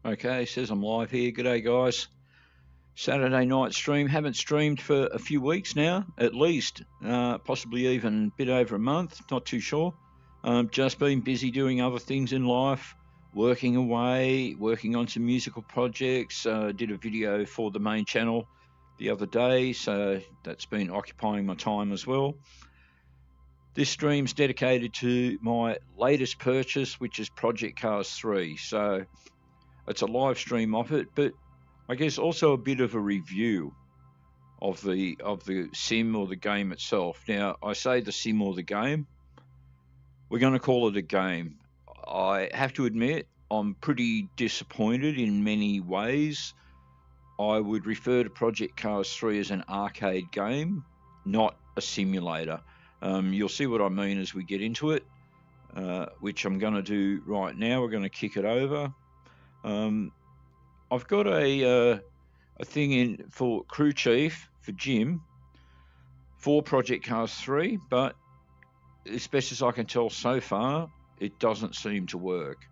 Okay, says I'm live here. G'day, guys. Saturday night stream. Haven't streamed for a few weeks now, at least. Possibly even a bit over a month. Not too sure. Just been busy doing other things in life, working away, working on some musical projects. Did a video for the main channel the other day, so that's been occupying my time as well. This stream's dedicated to my latest purchase, which is Project Cars 3. So it's a live stream of it, but I guess also a bit of a review of the sim or the game itself. Now, I say the sim or the game. We're going to call it a game. I have to admit, I'm pretty disappointed in many ways. I would refer to Project Cars 3 as an arcade game, not a simulator. You'll see what I mean as we get into it, which I'm going to do right now. We're going to kick it over. I've got a thing in for crew chief for Jim for Project Cars 3, but as best as I can tell so far, it doesn't seem to work.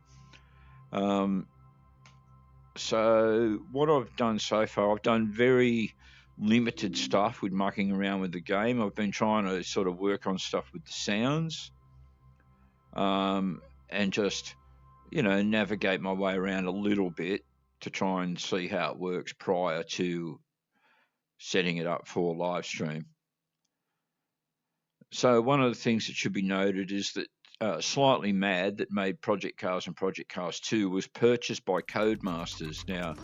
So what I've done so far, I've done very limited stuff with mucking around with the game. I've been trying to sort of work on stuff with the sounds, and just, you know, navigate my way around a little bit to try and see how it works prior to setting it up for live stream. So one of the things that should be noted is that Slightly Mad, that made Project Cars and Project Cars 2, was purchased by Codemasters. Now,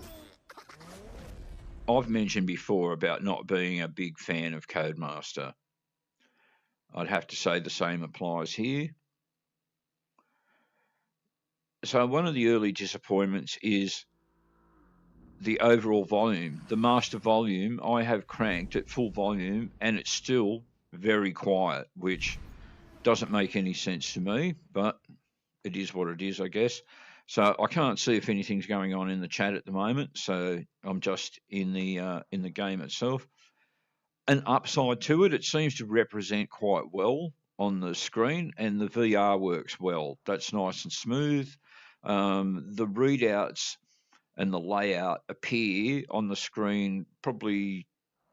I've mentioned before about not being a big fan of Codemaster. I'd have to say the same applies here. So one of the early disappointments is the overall volume. The master volume I have cranked at full volume and it's still very quiet, which doesn't make any sense to me, but it is what it is, I guess. So I can't see if anything's going on in the chat at the moment, so I'm just in the game itself. An upside to it, it seems to represent quite well on the screen, and the VR works well. That's nice and smooth. The readouts and the layout appear on the screen probably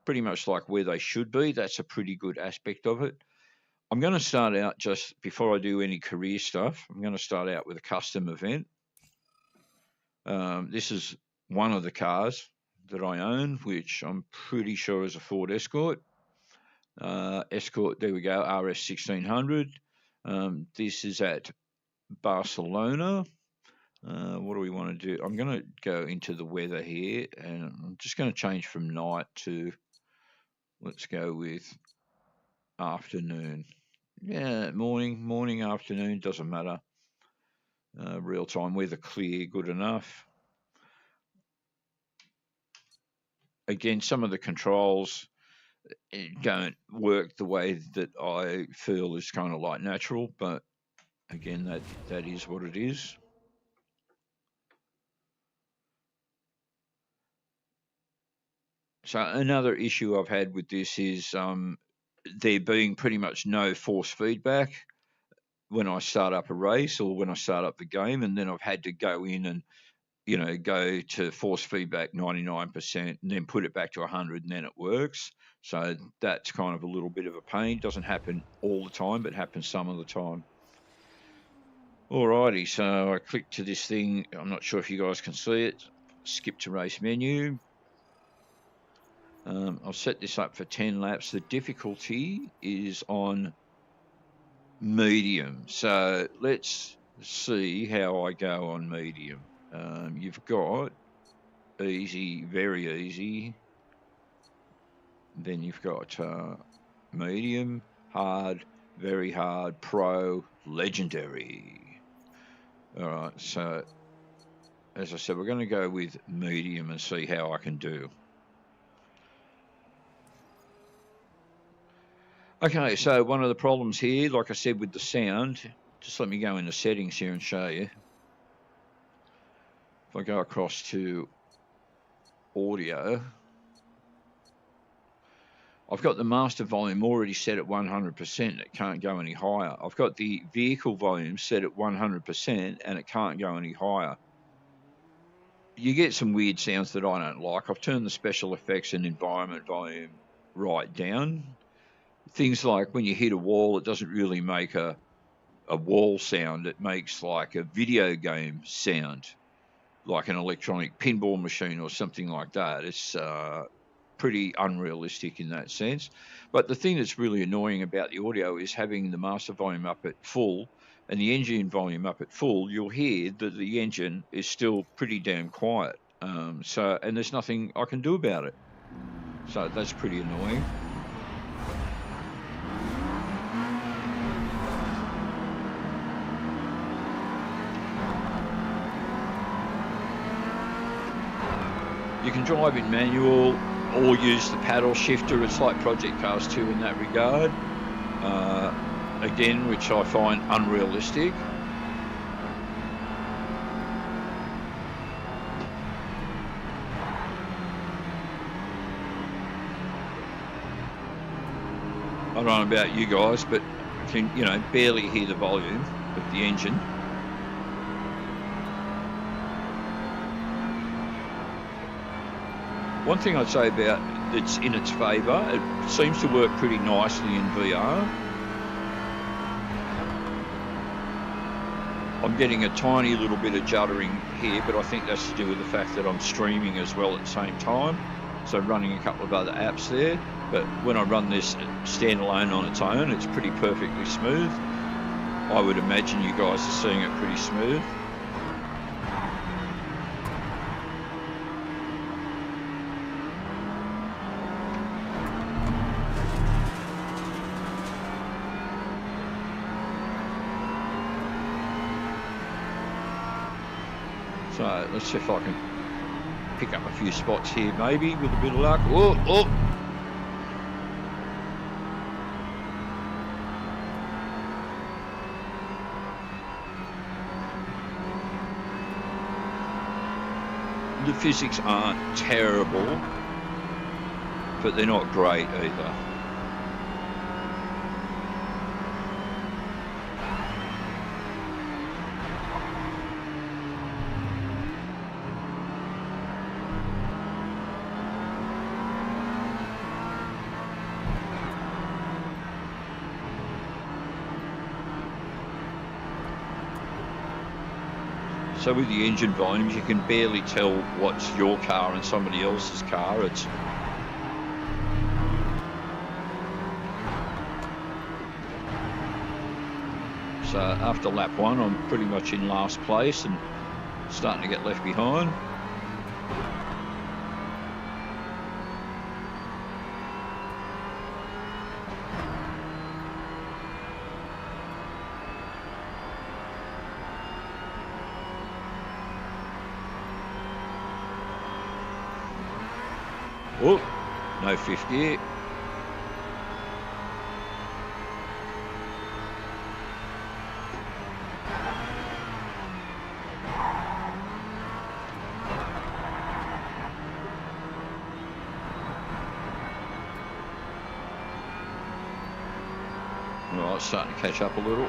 pretty much like where they should be. That's a pretty good aspect of it. I'm going to start out, just before I do any career stuff, I'm going to start out with a custom event. This is one of the cars that I own, which I'm pretty sure is a Ford Escort. Escort, there we go, RS 1600. This is at Barcelona. What do we want to do? I'm going to go into the weather here, and I'm just going to change from night to, let's go with afternoon. Yeah, morning, afternoon, doesn't matter. Real-time weather, clear, good enough. Again, some of the controls don't work the way that I feel is kind of like natural, but again, that is what it is. So another issue I've had with this is there being pretty much no force feedback when I start up a race or when I start up the game, and then I've had to go in and, you know, go to force feedback 99% and then put it back to 100 and then it works. So that's kind of a little bit of a pain. Doesn't happen all the time, but happens some of the time. Alrighty, so I click to this thing. I'm not sure if you guys can see it. Skip to race menu. I'll set this up for 10 laps. The difficulty is on medium. So let's see how I go on medium. You've got easy, very easy. Then you've got medium, hard, very hard, pro, legendary. All right, so as I said, we're going to go with medium and see how I can do. Okay, so one of the problems here, like I said, with the sound, just let me go into settings here and show you. If I go across to audio, I've got the master volume already set at 100%. It can't go any higher. I've got the vehicle volume set at 100% and it can't go any higher. you get some weird sounds that I don't like. I've turned the special effects and environment volume right down. Things like when you hit a wall, it doesn't really make a wall sound. It makes like a video game sound, like an electronic pinball machine or something like that. It's pretty unrealistic in that sense. But the thing that's really annoying about the audio is having the master volume up at full and the engine volume up at full. You'll hear that the engine is still pretty damn quiet. And there's nothing I can do about it. So that's pretty annoying. You can drive in manual or use the paddle shifter. It's like Project Cars 2 in that regard. Again, which I find unrealistic. I don't know about you guys, but I can, barely hear the volume of the engine. One thing I'd say about it's in its favour, it seems to work pretty nicely in VR. I'm getting a tiny little bit of juddering here, but I think that's to do with the fact that I'm streaming as well at the same time. So running a couple of other apps there. But when I run this standalone on its own, it's pretty perfectly smooth. I would imagine you guys are seeing it pretty smooth. So let's see if I can pick up a few spots here maybe with a bit of luck. Oh! The physics aren't terrible, but they're not great either. So with the engine volumes, you can barely tell what's your car and somebody else's car. So after lap 1, I'm pretty much in last place and starting to get left behind. Oh, no 50. Well, it's starting to catch up a little.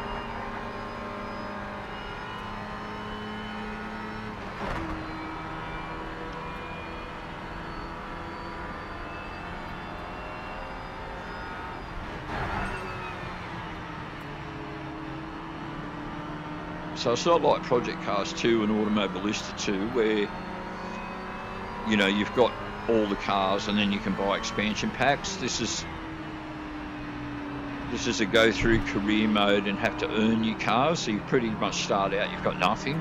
So it's not like Project Cars 2 and Automobilista 2 where, you've got all the cars and then you can buy expansion packs. This is a go through career mode and have to earn your cars. So you pretty much start out, you've got nothing.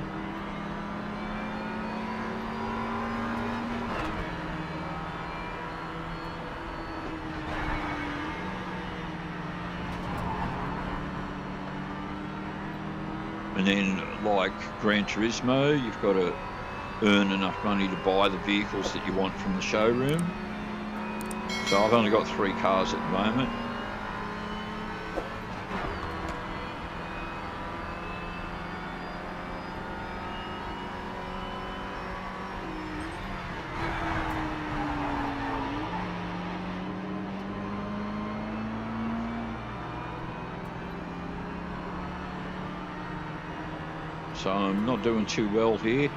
And then, like Gran Turismo, you've got to earn enough money to buy the vehicles that you want from the showroom. So I've only got 3 cars at the moment. So I'm not doing too well here.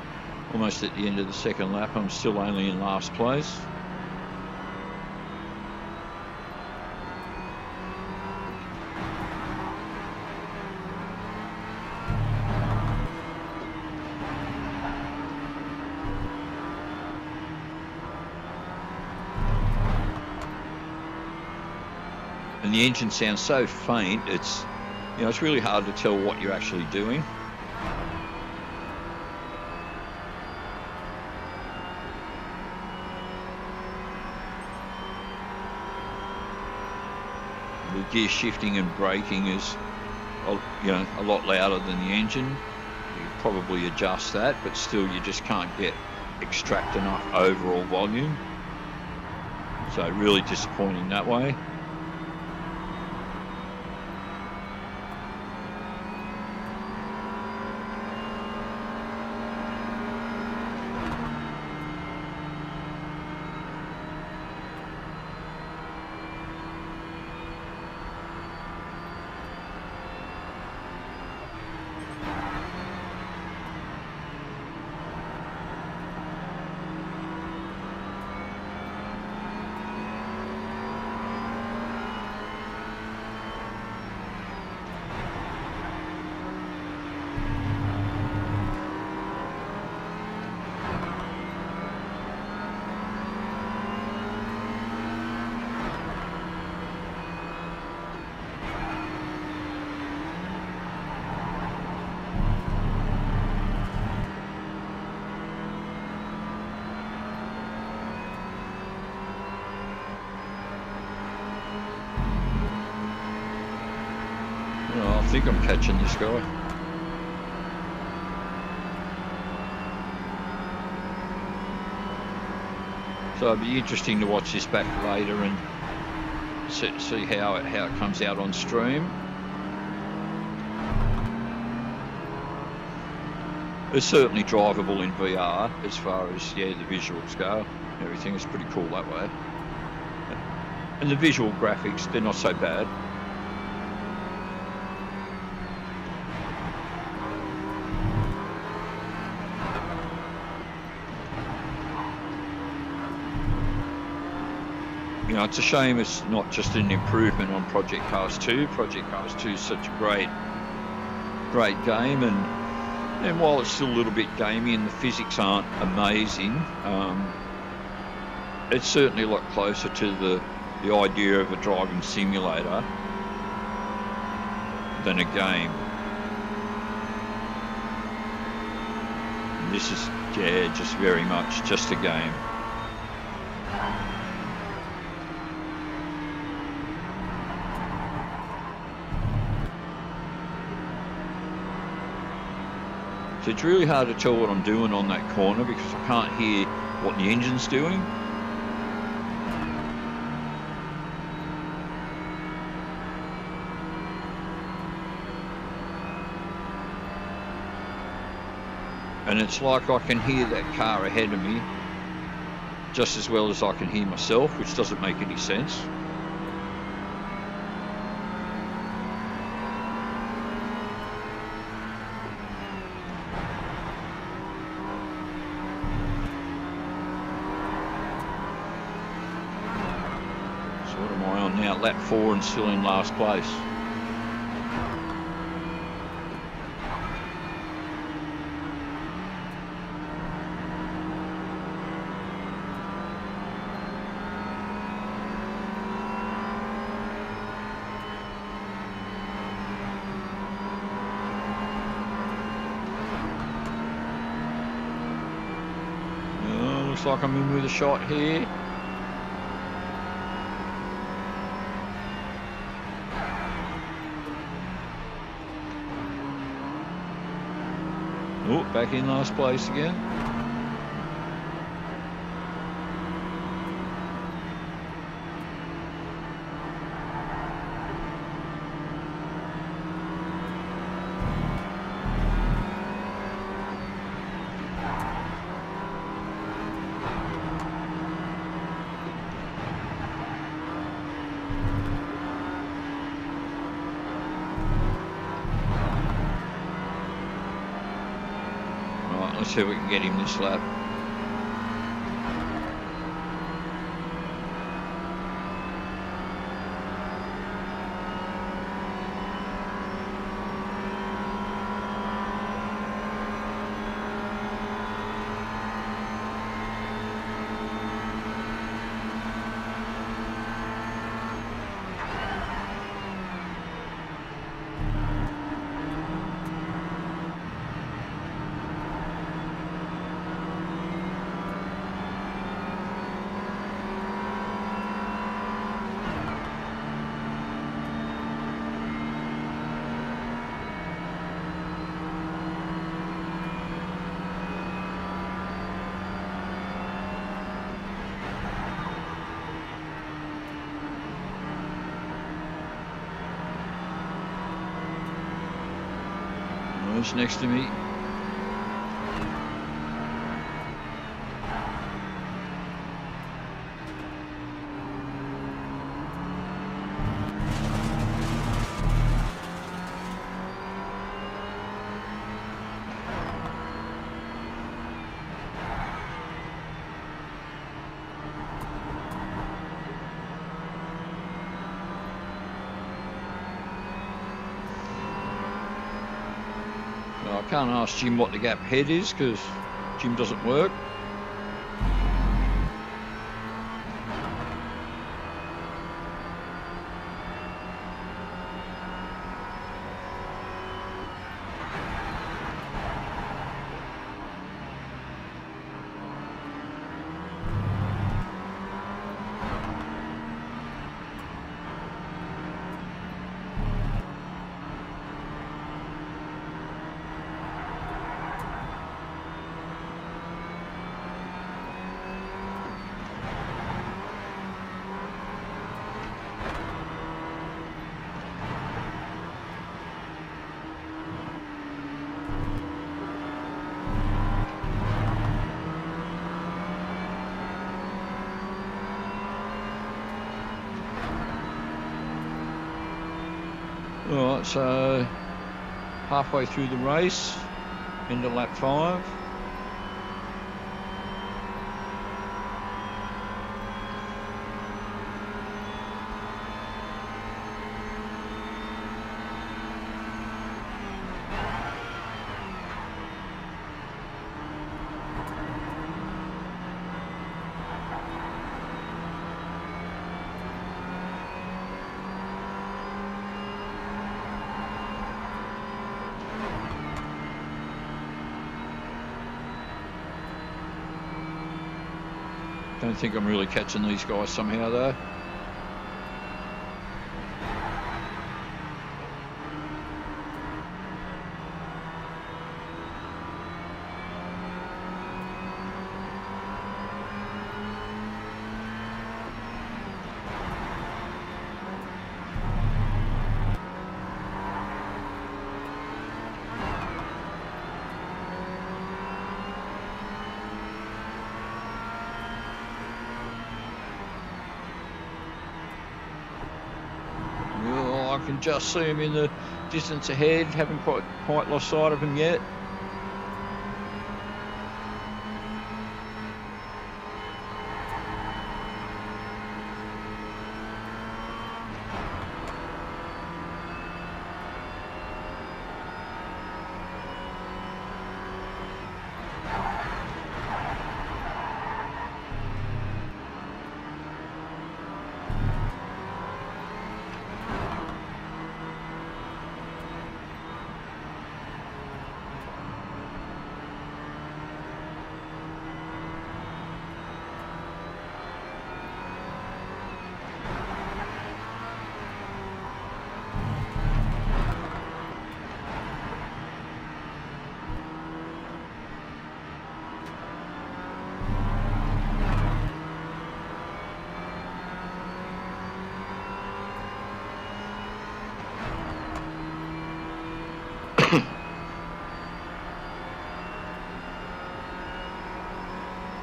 Almost at the end of the second lap, I'm still only in last place. And the engine sounds so faint, it's really hard to tell what you're actually doing. The gear shifting and braking is, a lot louder than the engine. You probably adjust that, but still you just can't extract enough overall volume. So really disappointing that way. I think I'm catching this guy. So it'll be interesting to watch this back later and see how it comes out on stream. It's certainly drivable in VR as far as the visuals go. Everything is pretty cool that way. And the visual graphics, they're not so bad. It's a shame it's not just an improvement on Project Cars 2. Project Cars 2 is such a great game, and while it's still a little bit gamey and the physics aren't amazing, it's certainly a lot closer to the idea of a driving simulator than a game. And this is, just very much just a game. So it's really hard to tell what I'm doing on that corner because I can't hear what the engine's doing. And it's like I can hear that car ahead of me just as well as I can hear myself, which doesn't make any sense. Lap 4 and still in last place. Looks like I'm in with a shot here. Oh, back in last place again. Let's see if we can get him this lap. Who's next to me? I can't ask Jim what the gap ahead is because Jim doesn't work. Alright, so halfway through the race, into lap 5. Don't think I'm really catching these guys somehow though. I can just see him in the distance ahead, haven't quite lost sight of him yet.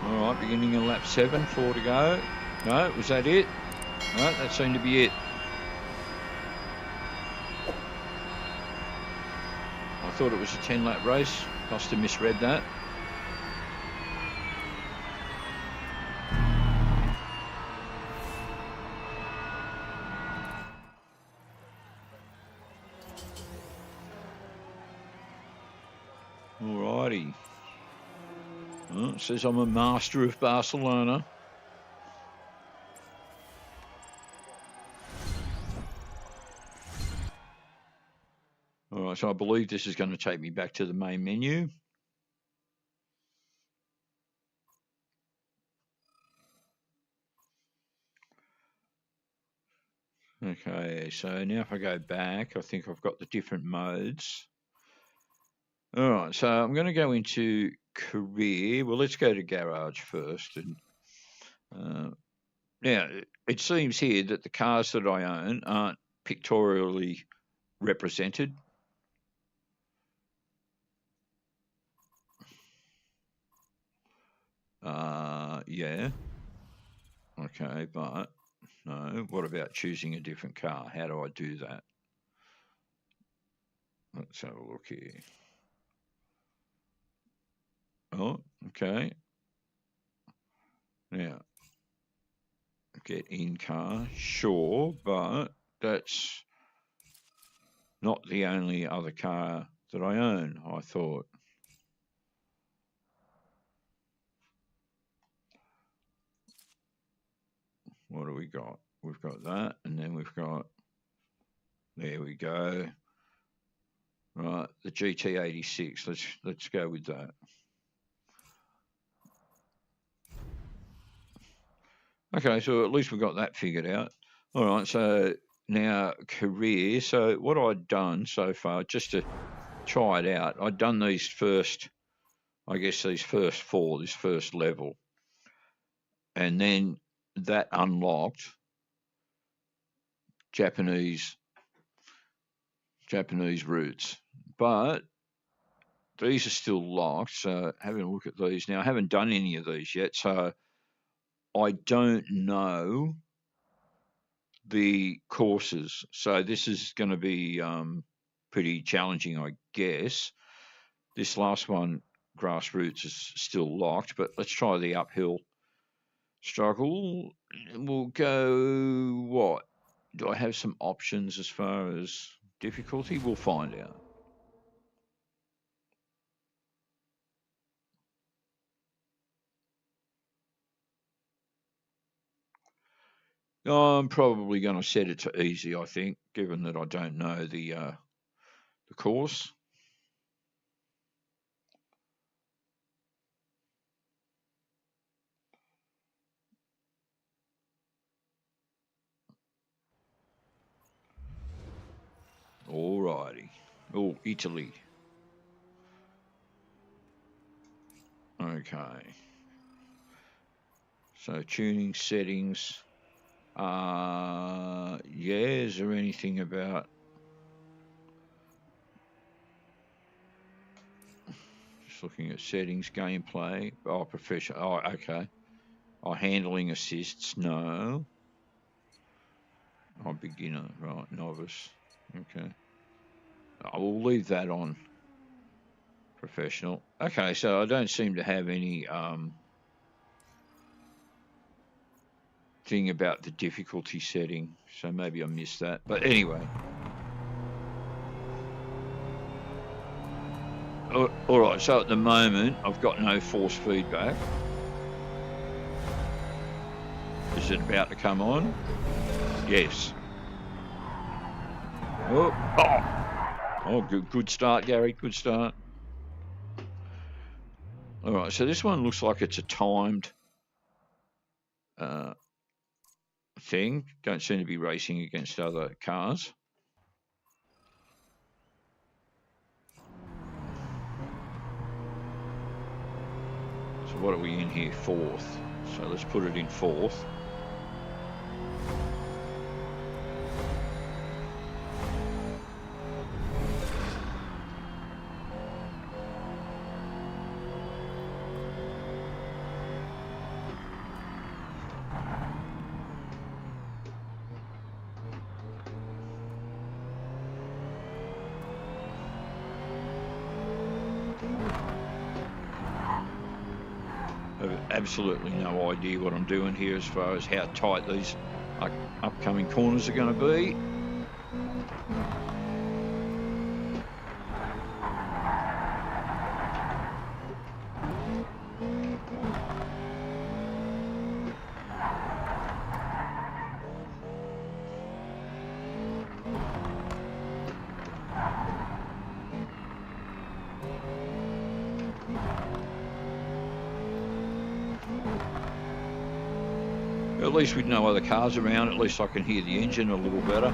Alright, beginning of lap 7, 4 to go. No, was that it? No, that seemed to be it. I thought it was a 10 lap race. Must have misread that. Alrighty. Well, it says I'm a master of Barcelona. Alright, so I believe this is going to take me back to the main menu. Okay, so now if I go back, I think I've got the different modes. All right, so I'm going to go into career. Well, let's go to garage first. And now, it seems here that the cars that I own aren't pictorially represented. Yeah. Okay, but no. What about choosing a different car? How do I do that? Let's have a look here. Oh, okay. Now, get in car, sure, but that's not the only other car that I own, I thought. What do we got? We've got that, and then we've got, there we go. Right, the GT86. Let's go with that. Okay, so at least we've got that figured out. All right, so now career. So what I'd done so far, just to try it out, I'd done these first, I guess these first four, this first level. And then that unlocked Japanese routes. But these are still locked, so having a look at these now. I haven't done any of these yet, so I don't know the courses. So this is going to be pretty challenging, I guess. This last one, grassroots, is still locked, but let's try the uphill struggle. We'll go, what? Do I have some options as far as difficulty? We'll find out. I'm probably going to set it to easy, I think, given that I don't know the course. Alrighty. Oh, Italy. Okay. So tuning settings. Yeah, is there anything about just looking at settings, gameplay? Oh, professional. Oh, okay. Oh, handling assists. No. Oh, beginner. Right, novice. Okay. I will leave that on professional. Okay, so I don't seem to have any thing about the difficulty setting, so maybe I missed that. But anyway. All right, so at the moment, I've got no force feedback. Is it about to come on? Yes. Oh, good start, Gary. Good start. All right, so this one looks like it's a timed thing. Don't seem to be racing against other cars. So what are we in here? Fourth. So let's put it in fourth. Absolutely no idea what I'm doing here as far as how tight these upcoming corners are going to be. At least with no other cars around, at least I can hear the engine a little better.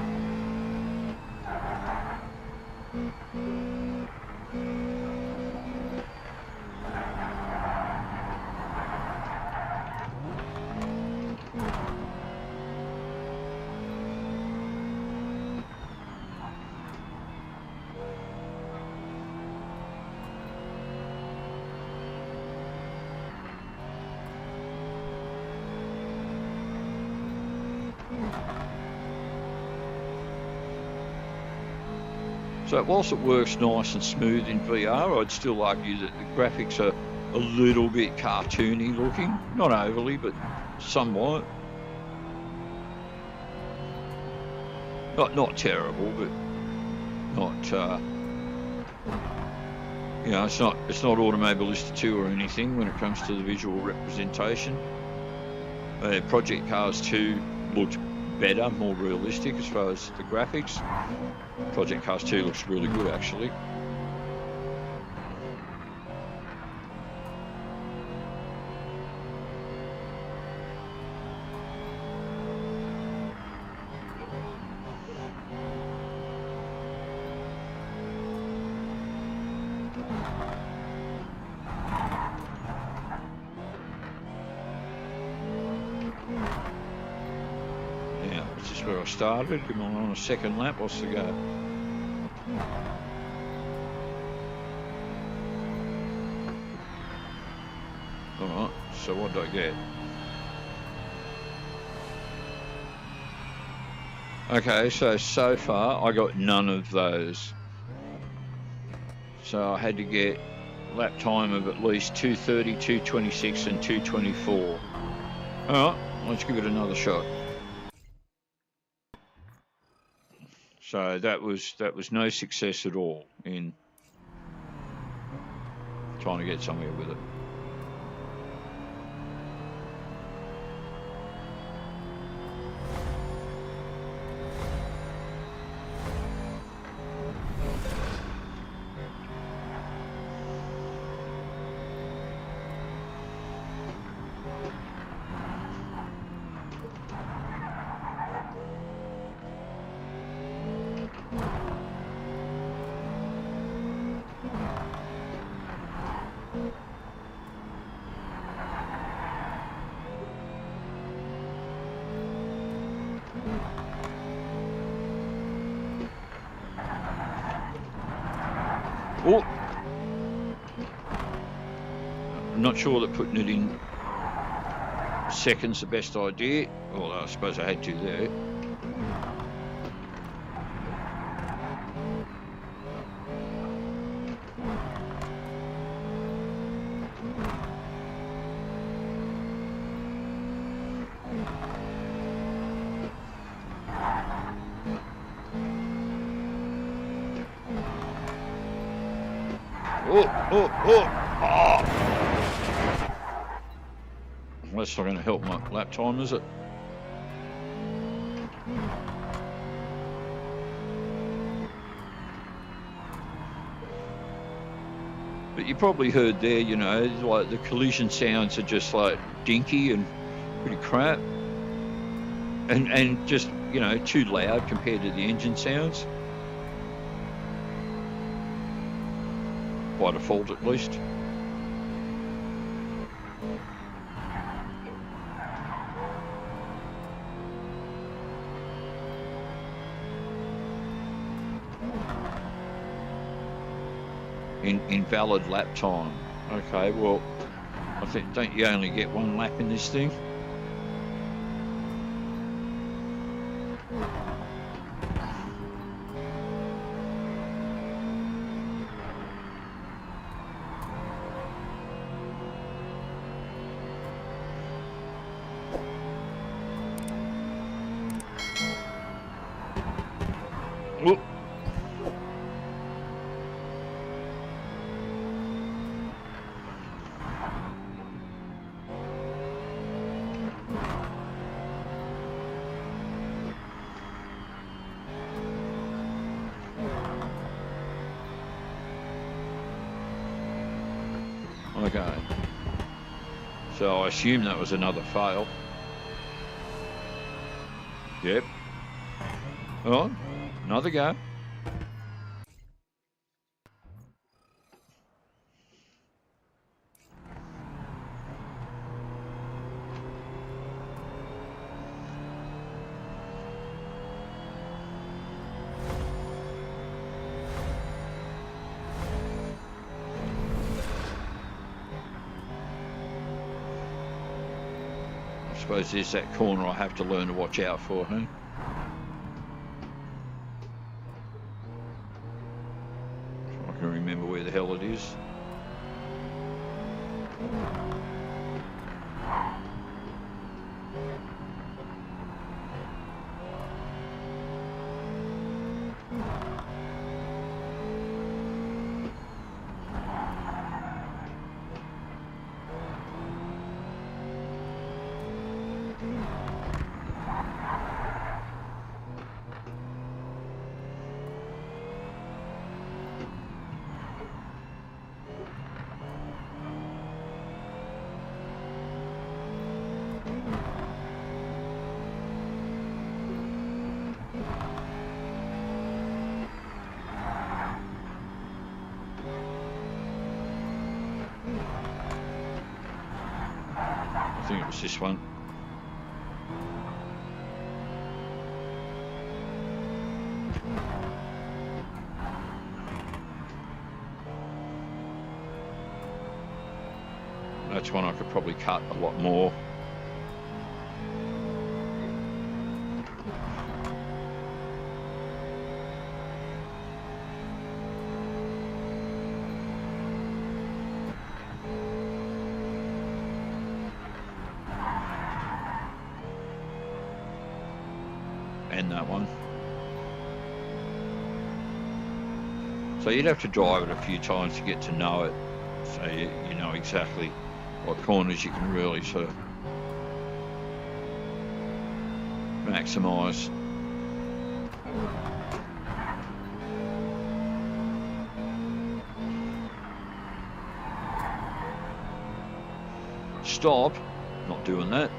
So whilst it works nice and smooth in VR, I'd still argue that the graphics are a little bit cartoony looking. Not overly, but somewhat. Not terrible, but not, you know, it's not Automobilista 2 or anything when it comes to the visual representation. Project Cars 2 looked better, more realistic as far as the graphics. Project Cars 2 looks really good, actually. Where I started. Come on a second lap. What's the go? Alright, so what did I get? Okay, so far I got none of those. So I had to get lap time of at least 2:30, 2:26 and 2:24. Alright, let's give it another shot. So that was no success at all in trying to get somewhere with it. Oh, I'm not sure that putting it in second's the best idea. Although I suppose I had to there. Oh. That's not going to help my lap time, is it? But you probably heard there, you know, like the collision sounds are just like dinky and pretty crap. And just, you know, too loud compared to the engine sounds. By default, at least. Invalid lap time. Okay, well, I think, don't you only get one lap in this thing? Oh. Okay. So I assume that was another fail. Yep. Oh, another go. I suppose there's that corner I have to learn to watch out for, huh? I can remember where the hell it is. I think it was this one. That's one I could probably cut a lot more. And that one. So you'd have to drive it a few times to get to know it, so you know exactly what corners you can really sort of maximise. Stop, not doing that.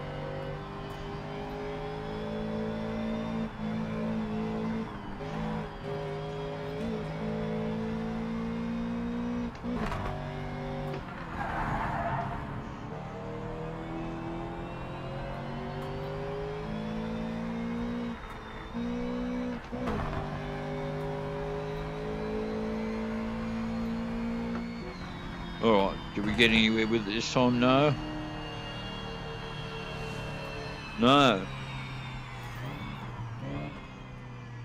Alright, did we get anywhere with it this time? No. No.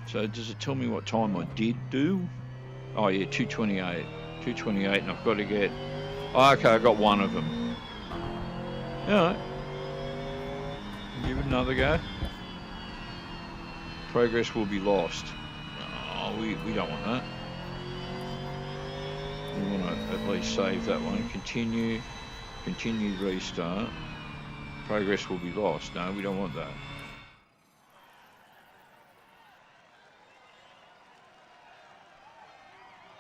So does it tell me what time I did do? Oh yeah, 2:28. 2:28, and I've got to get... Oh, okay, I got one of them. Alright. Give it another go. Progress will be lost. Oh, we don't want that. We want to at least save that one. Continue restart. Progress will be lost. No, we don't want that.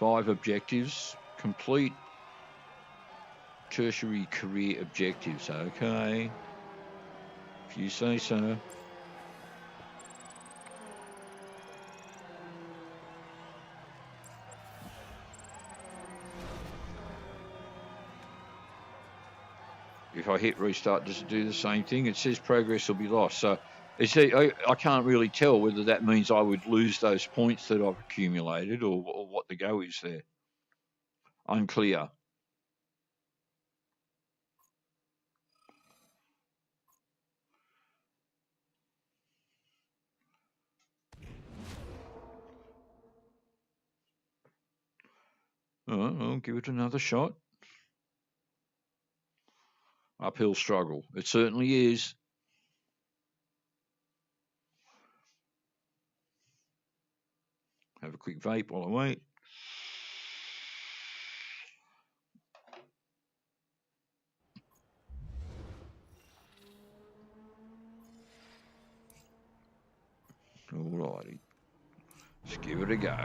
Five objectives. Complete tertiary career objectives. Okay. If you say so. If I hit restart, does it do the same thing? It says progress will be lost. So I can't really tell whether that means I would lose those points that I've accumulated or what the go is there. Unclear. All right, I'll give it another shot. Uphill struggle. It certainly is. Have a quick vape while I wait. Alrighty. Let's give it a go.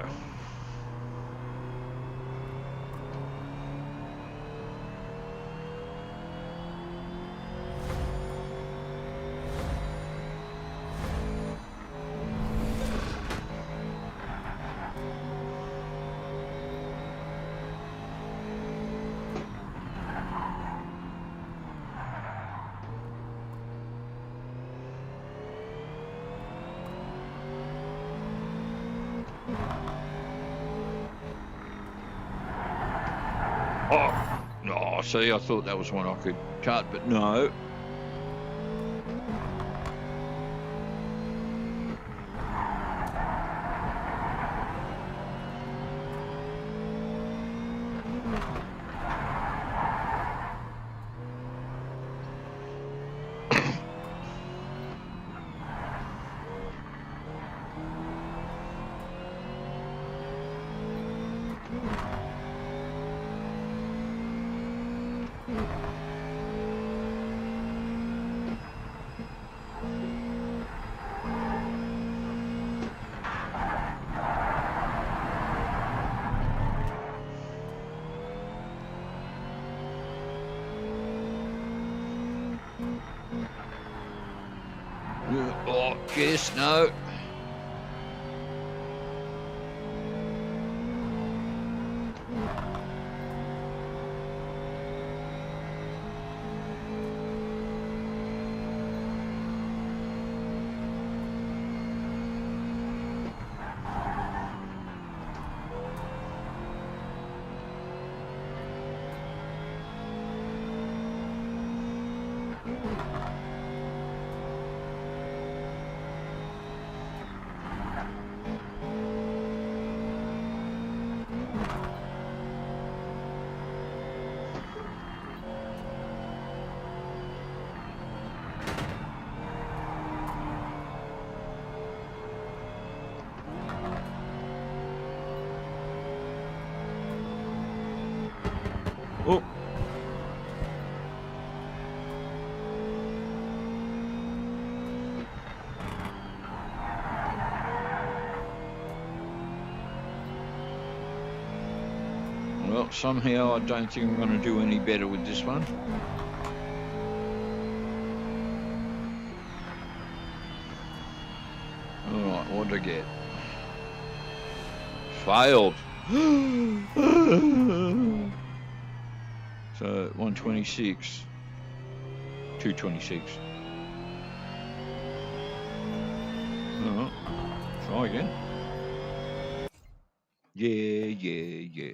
see, I thought that was one I could cut, but no. Oh, yes, no. Oh. Well, somehow I don't think I'm going to do any better with this one. Alright, what did I get? Failed. So 126, 226. Alright, try again. Yeah.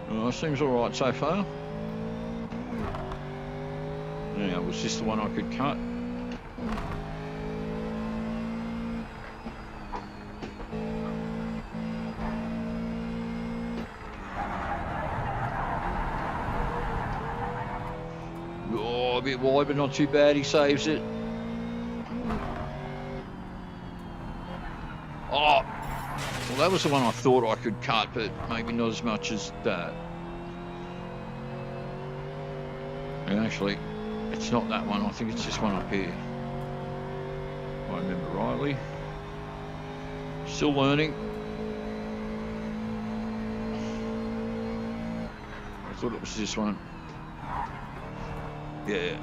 Well, seems all right so far. Now, was this the one I could cut? Oh, a bit wide, but not too bad. He saves it. Oh, well, that was the one I thought I could cut, but maybe not as much as that. And actually, it's not that one. I think it's this one up here. If I remember rightly. Still learning. I thought it was this one. Yeah.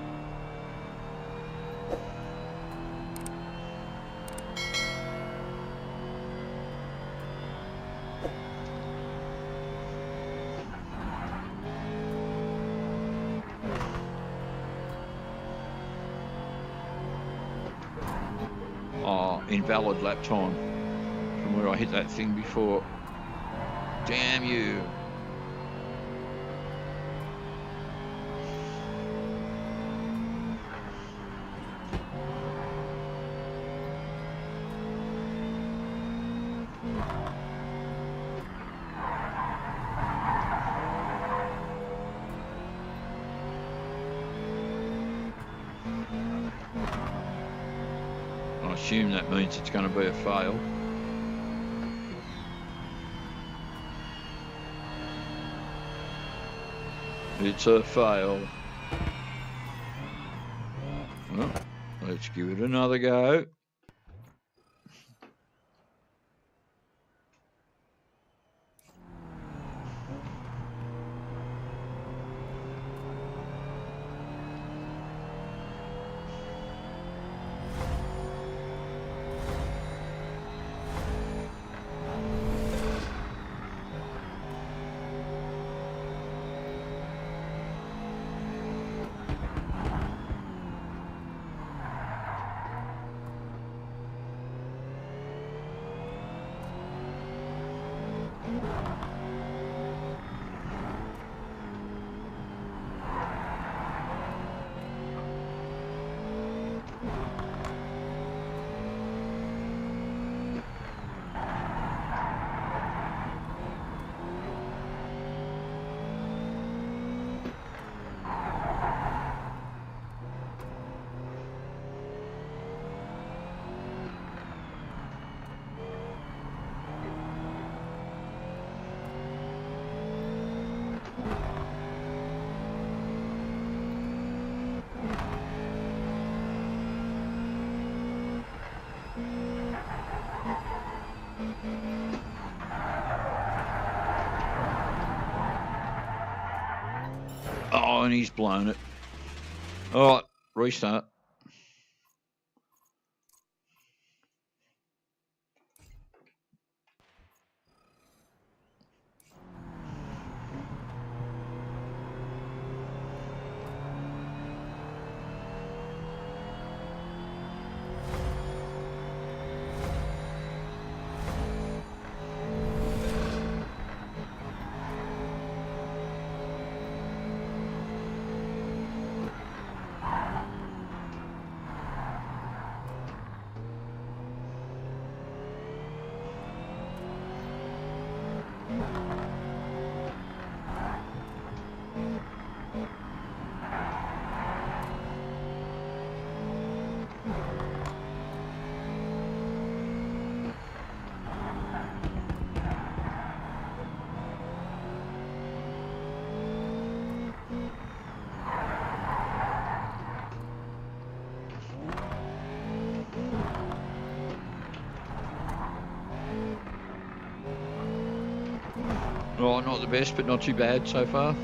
Invalid lap time from where I hit that thing before. Damn you. assume that means it's going to be a fail. It's a fail. Well, let's give it another go. Oh, and he's blown it. All right, restart. Oh, not the best, but not too bad so far.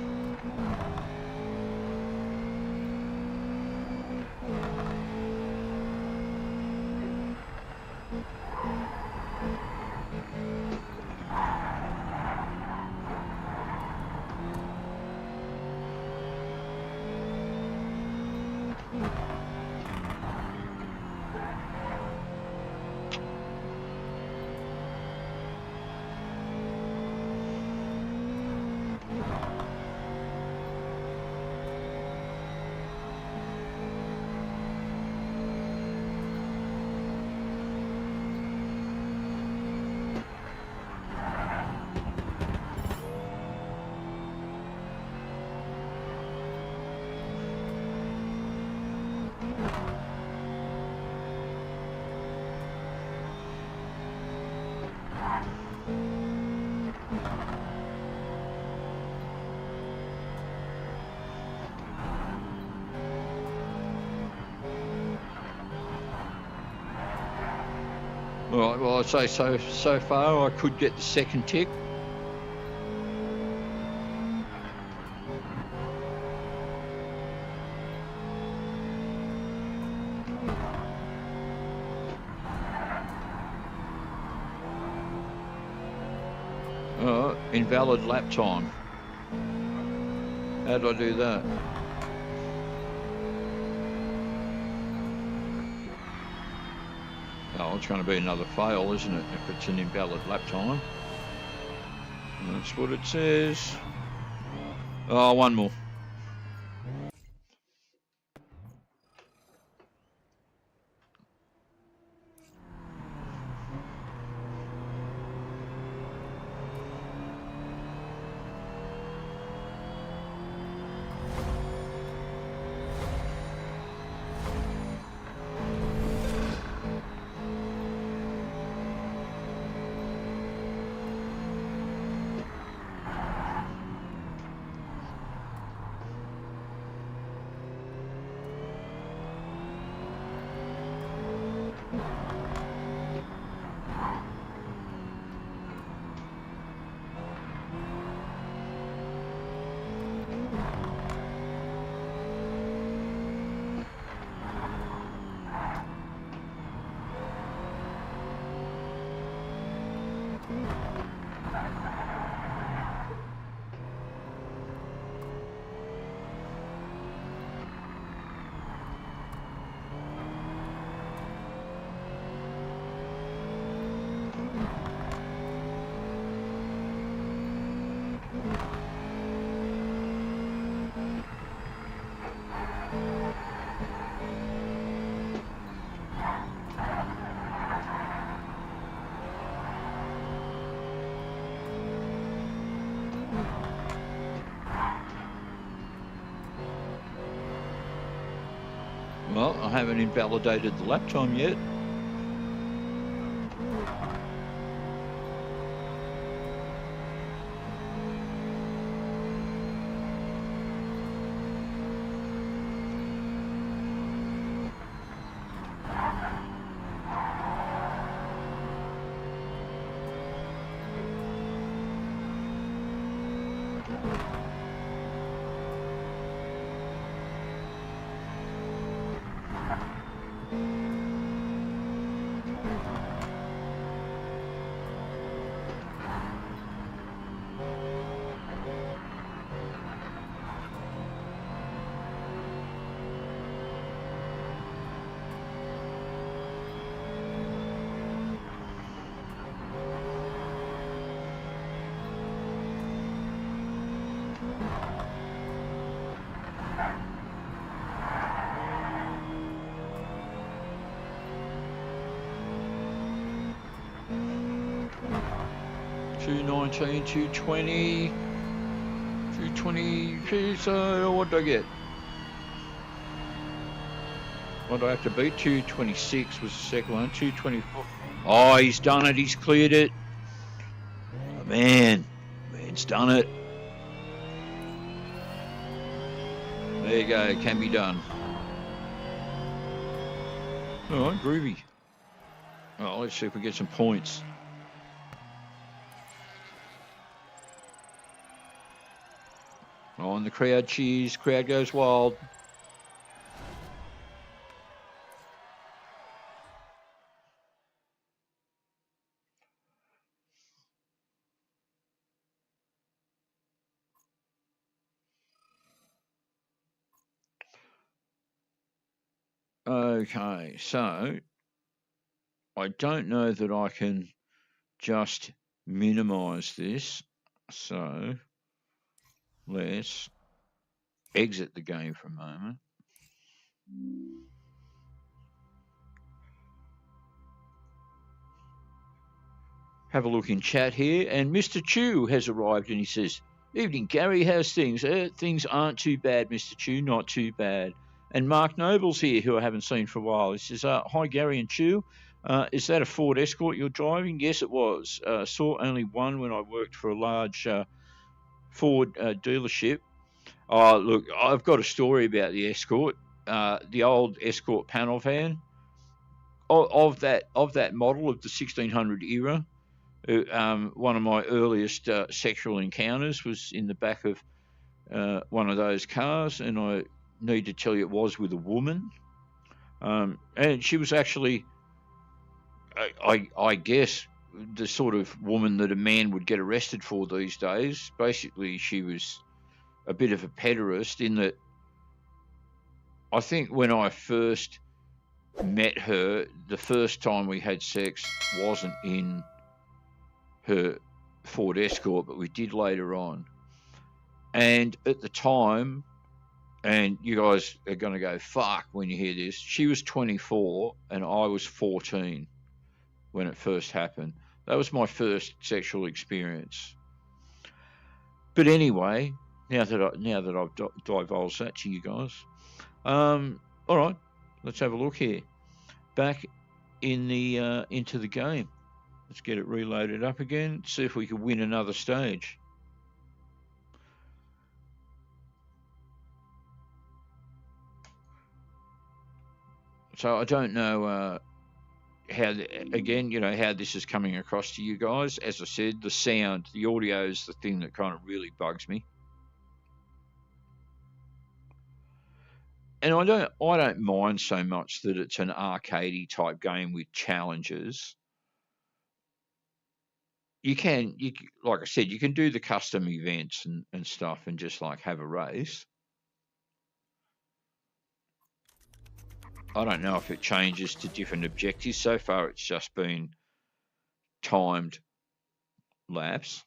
All right, well, I'd say so far I could get the second tick. Invalid lap time. How did I do that? Oh, it's going to be another fail, isn't it, if it's an invalid lap time? That's what it says. Oh, one more. Well, I haven't invalidated the lap time yet. $219, $220, $220. So what did I get? What do I have to beat? 226 was the second one. 224. Oh, he's done it. He's cleared it. Oh, man's done it. There you go. It can be done. All right, groovy. Oh, let's see if we get some points. Oh, and the crowd cheers. Crowd goes wild. Okay, so I don't know that I can just minimize this. So let's exit the game for a moment. Have a look in chat here, and Mr. Chu has arrived, and he says, "Evening, Gary. How's things? Things aren't too bad, Mr. Chu. Not too bad." And Mark Noble's here, who I haven't seen for a while. He says, "Hi, Gary and Chu. Is that a Ford Escort you're driving?" Yes, it was. Saw only one when I worked for a large Ford dealership. Oh, look, I've got a story about the Escort, the old Escort panel van of that model of the 1600 era. One of my earliest sexual encounters was in the back of one of those cars, and I need to tell you, it was with a woman, and she was actually, I guess, the sort of woman that a man would get arrested for these days. Basically, she was a bit of a pederast in that. I think when I first met her, the first time we had sex wasn't in her Ford Escort, but we did later on. And at the time, and you guys are going to go, fuck, when you hear this, she was 24 and I was 14 when it first happened. That was my first sexual experience. But anyway, now that I've divulged that to you guys, all right, let's have a look here. Back in the into the game. Let's get it reloaded up again. See if we can win another stage. So I don't know how, again, how this is coming across to you guys. As I said, the sound, the audio is the thing that kind of really bugs me. And I don't mind so much that it's an arcadey type game with challenges. You like I said, you can do the custom events and stuff and just like have a race. I don't know if it changes to different objectives. So far, it's just been timed laps.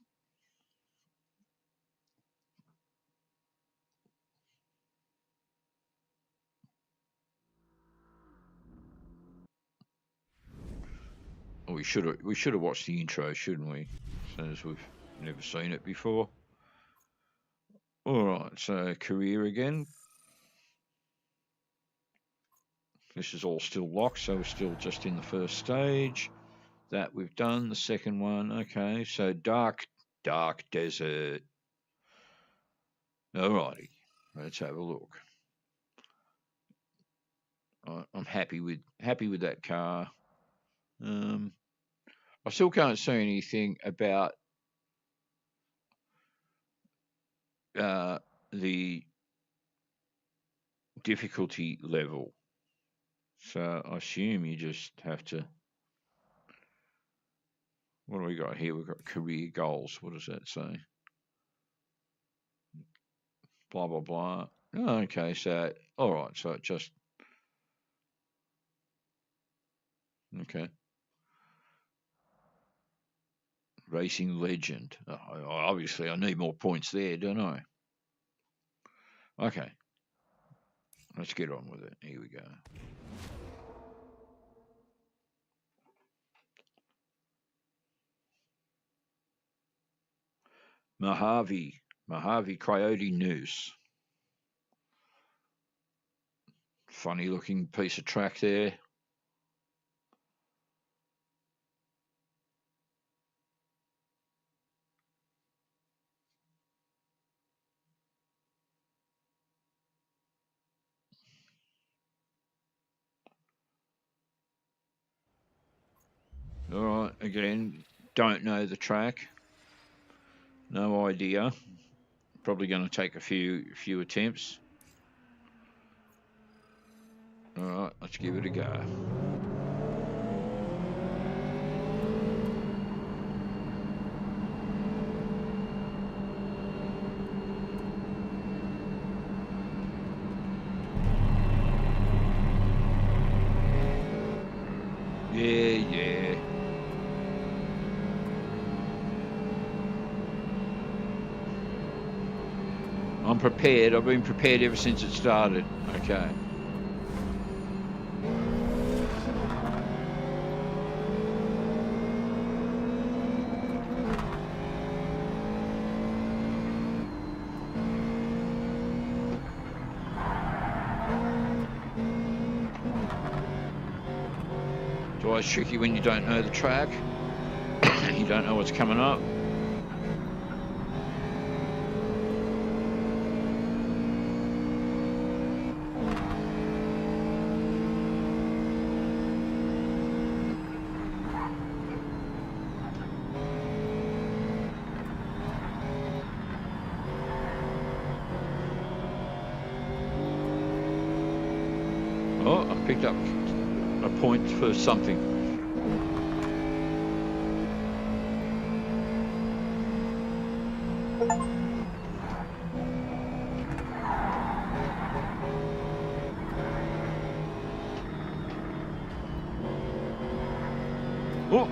We should have watched the intro, shouldn't we? Since we've never seen it before. All right, so career again. This is all still locked, so we're still just in the first stage. That we've done. The second one, okay. So dark desert. Alrighty, let's have a look. I'm happy with that car. I still can't see anything about the difficulty level. So I assume you just have to. What do we got here? We've got career goals. What does that say? Blah blah blah. Oh, okay, so all right, so it just okay. Racing legend. Obviously, I need more points there, don't I? Okay, let's get on with it. Here we go. Mojave Coyote Noose. Funny looking piece of track there. All right, again, don't know the track. No idea. Probably going to take a few attempts. All right, let's give it a go. Yeah. I'm prepared. I've been prepared ever since it started. Okay. It's always tricky when you don't know the track. You don't know what's coming up. Oh, I've picked up a point for something. Oh.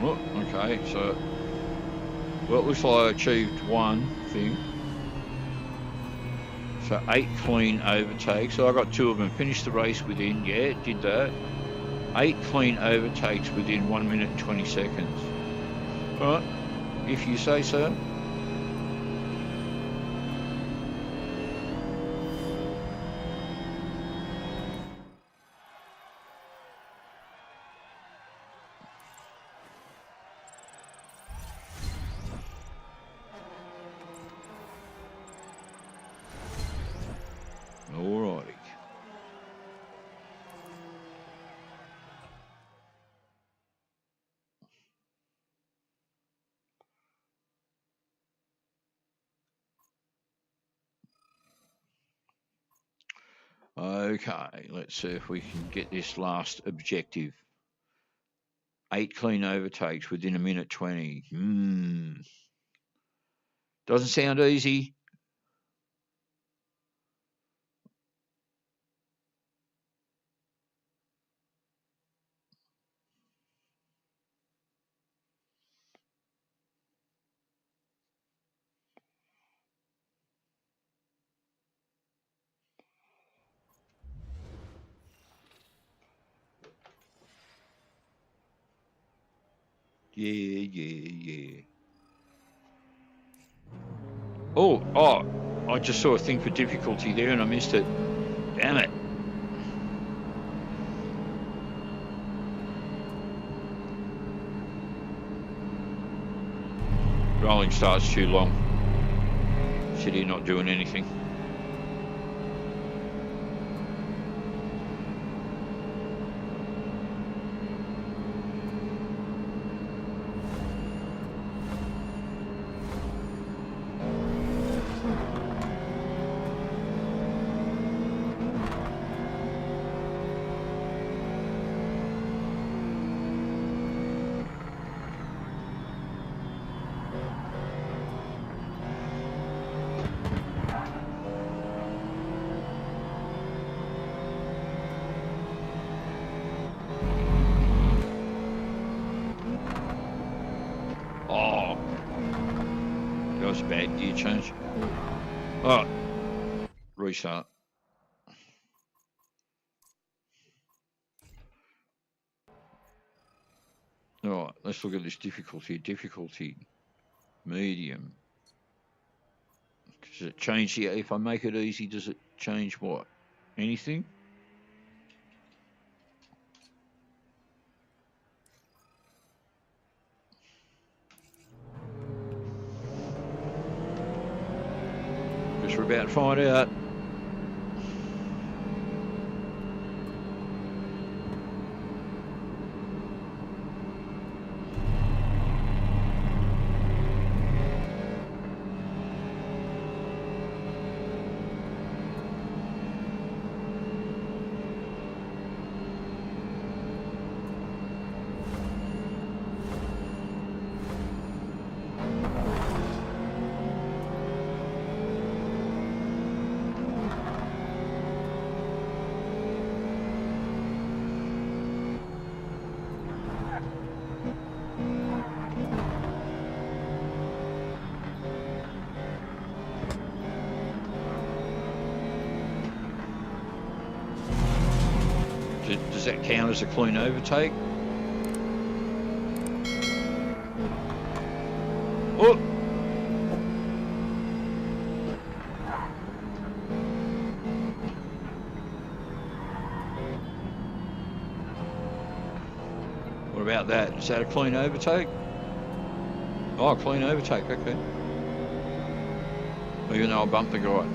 Oh, okay, so, well, it looks like I achieved one thing. So 8 clean overtakes. So I got 2 of them. Finished the race within, yeah, did that. 8 clean overtakes within 1 minute and 20 seconds. All right, if you say so. Okay, let's see if we can get this last objective. 8 clean overtakes within a minute 20. Doesn't sound easy. Yeah. Oh, I just saw a thing for difficulty there and I missed it. Damn it. Rolling start's too long. City not doing anything. Bad gear change. Oh, restart. All right, let's look at this difficulty. Difficulty, medium. Does it change here? If I make it easy, does it change what? Anything? Guess we're about to find out. Does that count as a clean overtake? Oh! What about that? Is that a clean overtake? Oh, clean overtake, okay. Even though I bumped the guy.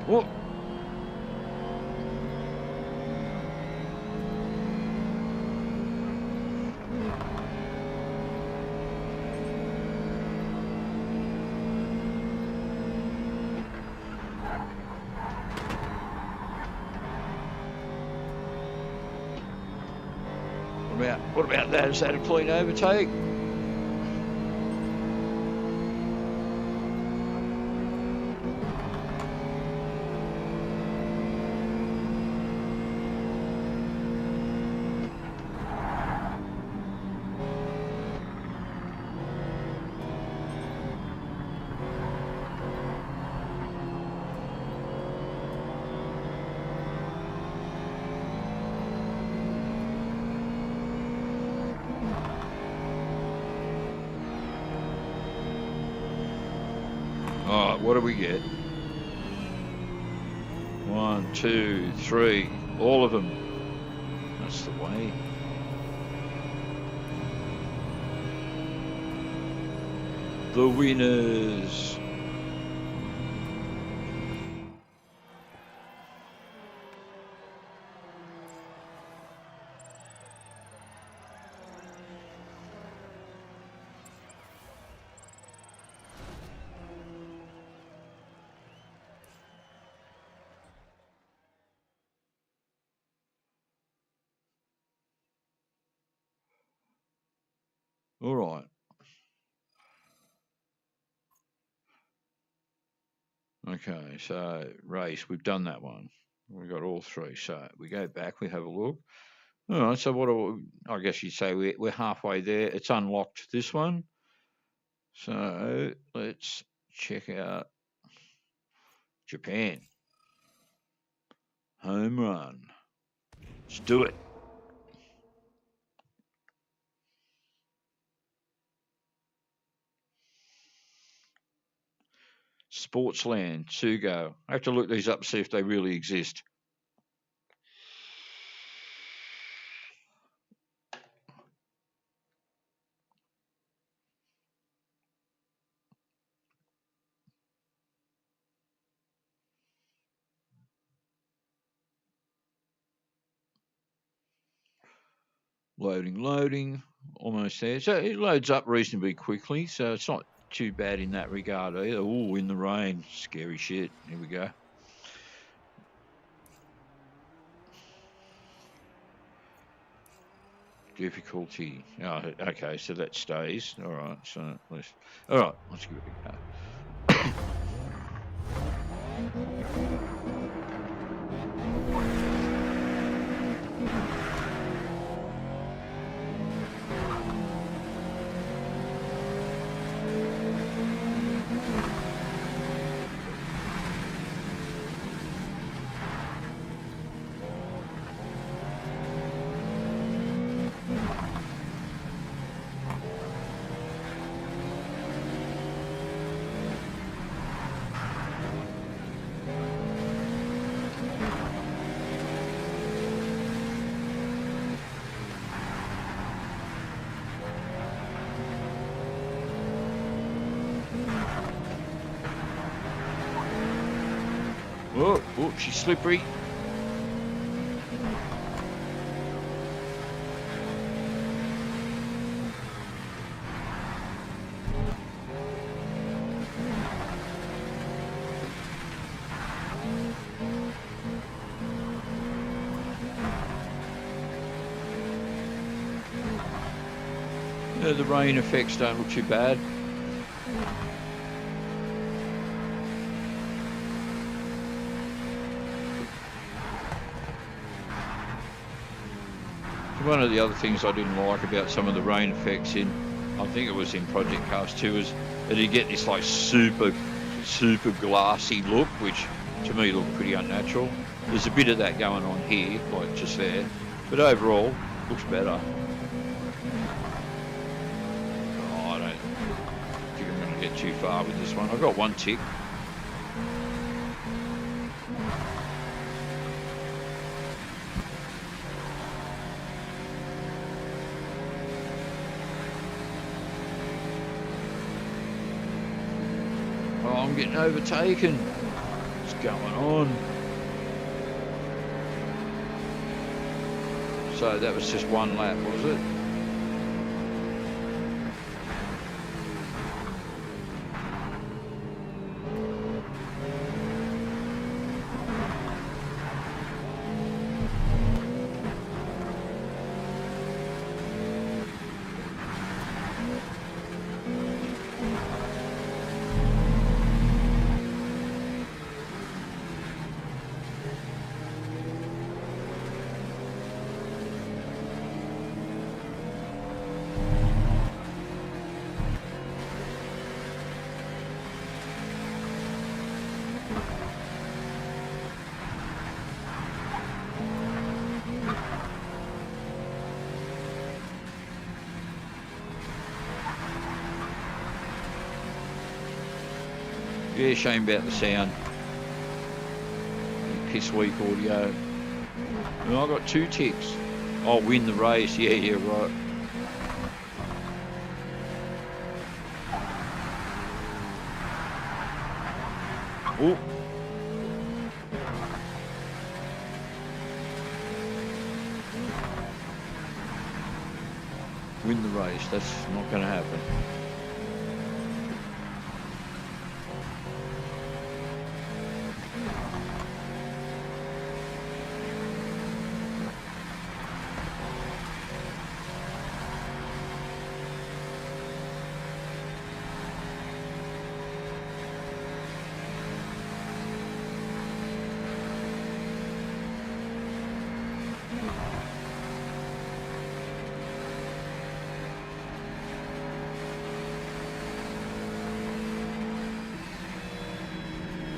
Whoa. What about that? Is that a clean overtake? what do we get? 1, 2, 3, all of them. That's the way. The winners. All right. Okay, so race, we've done that one. We've got all three. So we go back, we have a look. All right, so what do I guess you'd say we're halfway there. It's unlocked this one. So let's check out Japan. Home run. Let's do it. Sportsland, Sugo. I have to look these up, see if they really exist. Loading. Almost there. So it loads up reasonably quickly, so it's not too bad in that regard either. Oh, in the rain. Scary shit. Here we go. Difficulty. Oh, okay, so that stays. All right, so let's give it a go. Oh, she's slippery. The rain effects don't look too bad. One of the other things I didn't like about some of the rain effects I think it was in Project Cars 2, is that you get this like super glassy look, which to me looked pretty unnatural. There's a bit of that going on here, like just there, but overall looks better. Oh, I don't think I'm going to get too far with this one. I've got one tick. I'm getting overtaken. What's going on? So that was just one lap, was it? Yeah, shame about the sound. Piss weak audio. And I got 2 ticks. I'll win the race. Yeah, right. Oh. Win the race. That's not going to happen.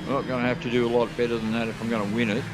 I'm not going to have to do a lot better than that if I'm going to win it.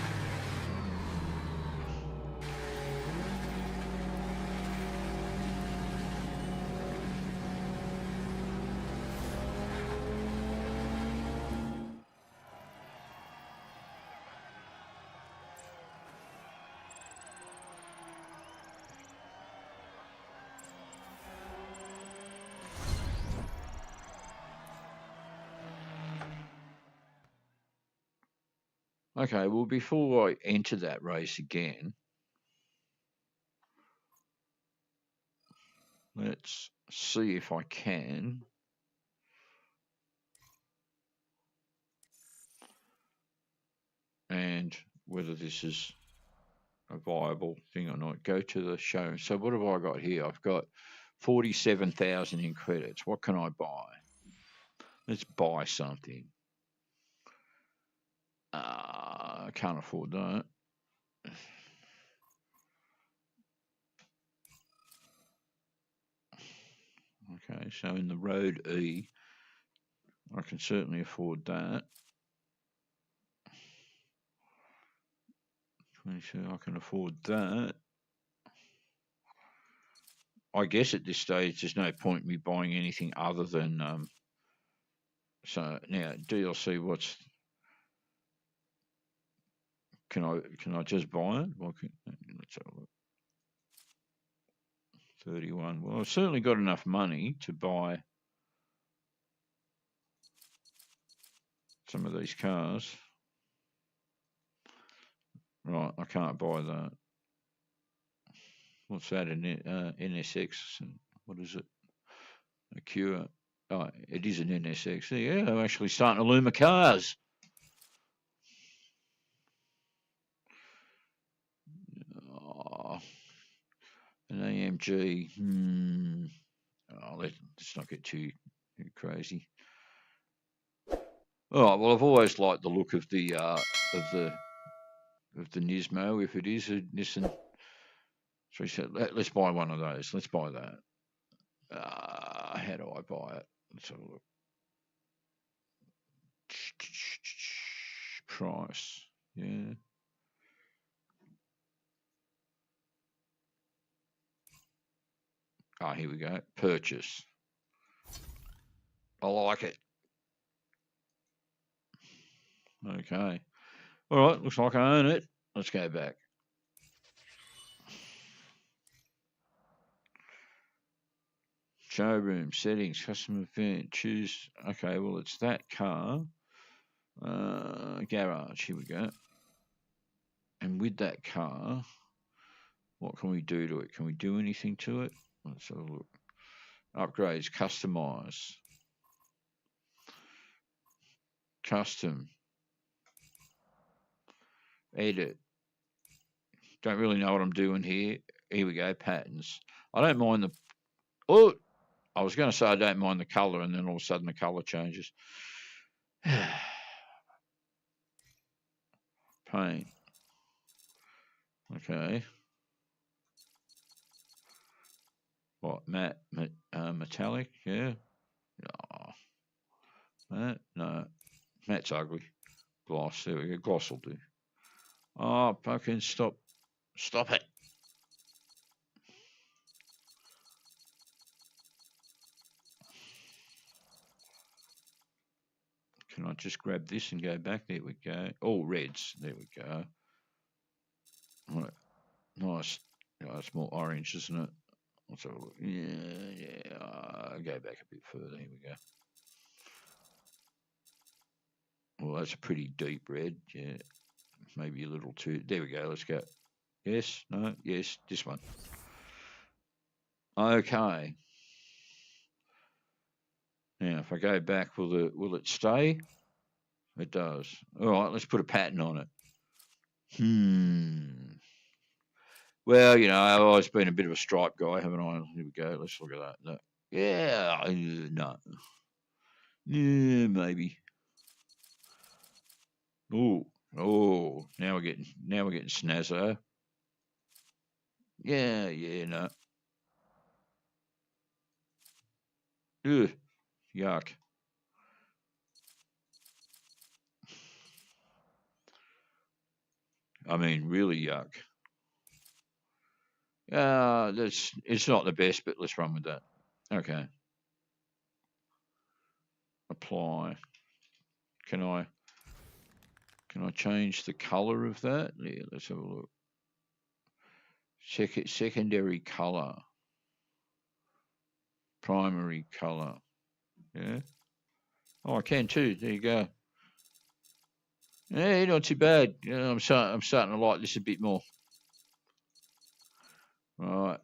Okay, well, before I enter that race again, let's see if I can. And whether this is a viable thing or not. Go to the show. So what have I got here? I've got 47,000 in credits. What can I buy? Let's buy something. I can't afford that. Okay, so in the Road E, I can certainly afford that. 22, I can afford that. I guess at this stage, there's no point in me buying anything other than. So now DLC, what's? Can I just buy it? Let's have a look. 31. Well, I've certainly got enough money to buy some of these cars. Right, I can't buy that. What's that? An NSX? What is it? A Cure? Oh, it is an NSX. Yeah, I'm actually starting to learn my cars. Oh, an AMG. Oh, let's not get too crazy. Oh well, I've always liked the look of the Nismo. If it is a Nissan, so let's buy one of those. Let's buy that. How do I buy it? Let's have a look. Price. Yeah. Oh, here we go. Purchase. I like it. Okay. All right. Looks like I own it. Let's go back. Showroom settings, customer event. Choose. Okay. Well, it's that car. Garage. Here we go. And with that car, what can we do to it? Can we do anything to it? Let's have a look. Upgrades. Customize. Custom. Edit. Don't really know what I'm doing here. Here we go. Patterns. I don't mind the. Oh, I was going to say I don't mind the colour, and then all of a sudden the colour changes. Paint. Okay. What? Matte? Metallic? Yeah. Oh, matte? No. Matte's ugly. Gloss. There we go. Gloss will do. Oh, fucking stop. Stop it. Can I just grab this and go back? There we go. All reds. There we go. Right. Nice. Oh, it's more orange, isn't it? Let's have a look. Yeah. Go back a bit further. Here we go. Well, that's a pretty deep red. Yeah. Maybe a little too. There we go. Let's go. Yes. No. Yes. This one. Okay. Now, if I go back, will it stay? It does. All right. Let's put a pattern on it. Well, you know, I've always been a bit of a stripe guy, haven't I? Here we go. Let's look at that. No. Yeah. No. Yeah. Maybe. Oh. Oh. Now we're getting snazzo. Yeah. Yeah. No. Ugh. Yuck. I mean, really yuck. It's not the best, but let's run with that. Okay. Apply. Can I change the color of that? Yeah, let's have a look. Secondary color. Primary color. Yeah. Oh, I can too. There you go. Yeah, not too bad. Yeah, I'm starting to like this a bit more. Right.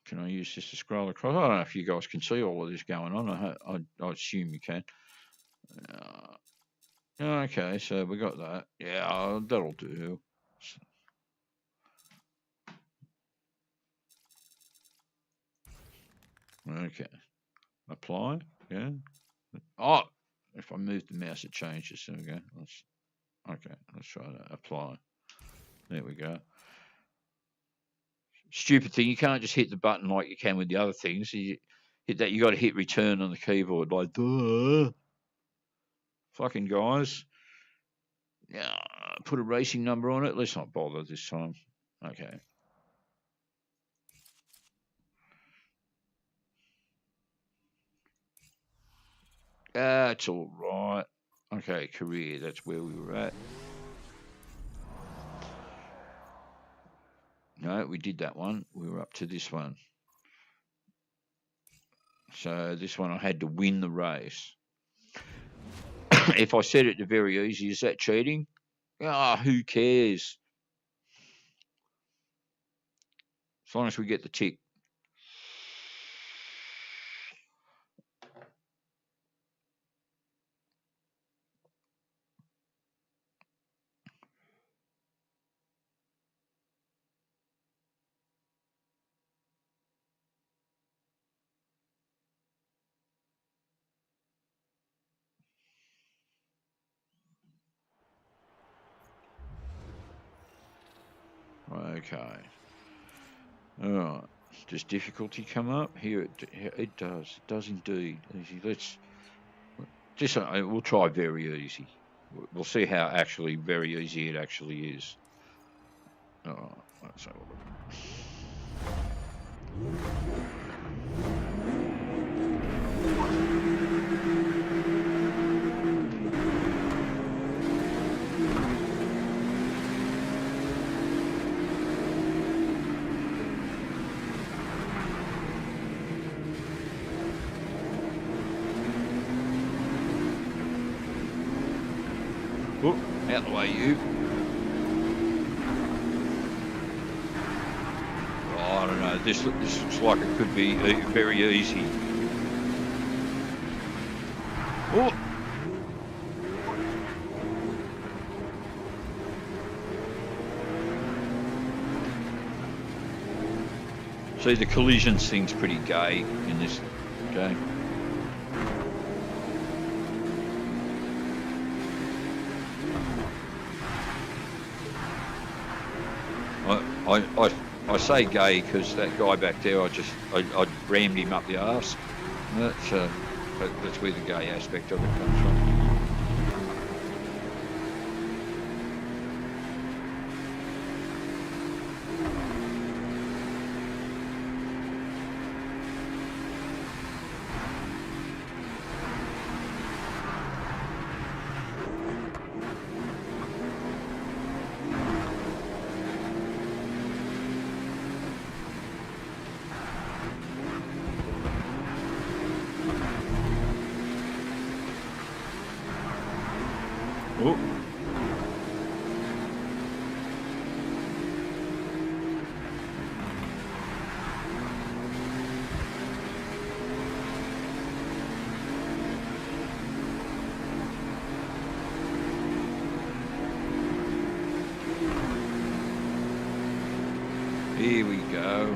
Can I use this to scroll across? I don't know if you guys can see all of this going on. I assume you can. Okay, so we got that. Yeah, that'll do. Okay. Apply. Yeah. Oh, if I move the mouse, it changes. There we go. Let's try that. Apply. There we go. Stupid thing, you can't just hit the button like you can with the other things. You hit that, you got to hit return on the keyboard. Like, duh. Fucking guys. Yeah, put a racing number on it. Let's not bother this time. Okay. That's all right. Okay, career. That's where we were at. No, we did that one. We were up to this one. So this one I had to win the race. If I set it to very easy, is that cheating? Who cares? As long as we get the tick. Okay. All right. Does difficulty come up? Here it does. It does indeed. Easy. Let's just we'll try very easy. We'll see how actually very easy it actually is. All right. Let's have a look. Oh, out the way, you. Oh, I don't know. This looks like it could be very easy. Oh. See, the collisions thing's pretty gay in this game. I say gay because that guy back there, I rammed him up the arse. That's where the gay aspect of it comes from. Oh. Here we go.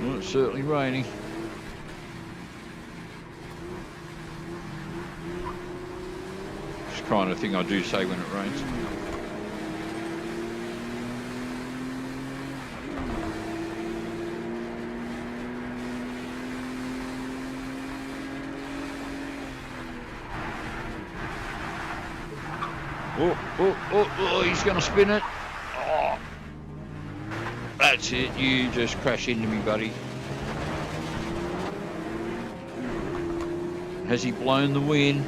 Well, it's certainly raining. It's the kind of thing I do say when it rains. Oh, he's going to spin it. Oh. That's it, you just crash into me, buddy. Has he blown the wind?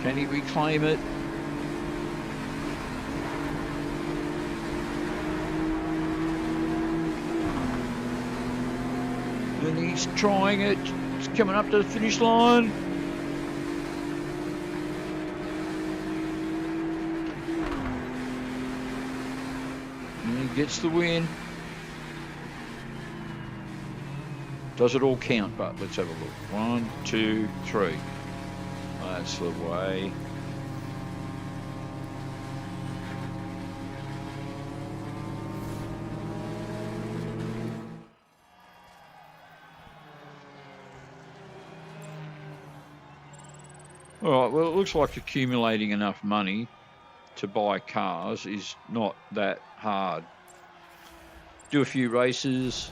Can he reclaim it? And he's trying it. He's coming up to the finish line. And he gets the win. Does it all count? But let's have a look. 1, 2, 3. That's the way. All right, well, it looks like accumulating enough money to buy cars is not that hard. Do a few races,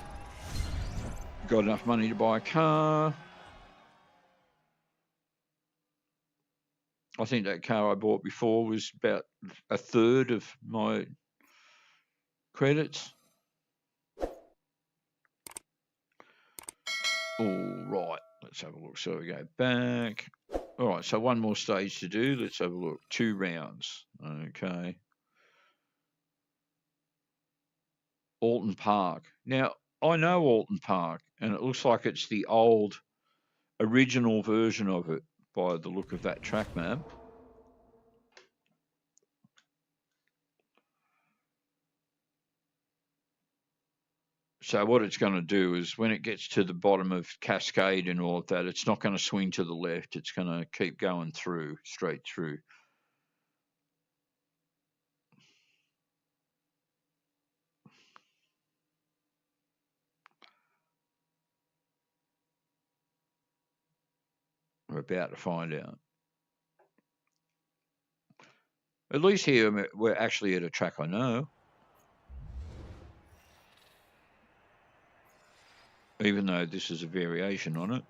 got enough money to buy a car. I think that car I bought before was about a third of my credits. All right, let's have a look. So we go back. All right, so one more stage to do. Let's have a look. 2 rounds. Okay. Alton Park. Now, I know Alton Park, and it looks like it's the old original version of it by the look of that track map. So what it's going to do is when it gets to the bottom of Cascade and all of that, it's not going to swing to the left. It's going to keep going through, straight through. We're about to find out. At least here we're actually at a track I know. Even though this is a variation on it.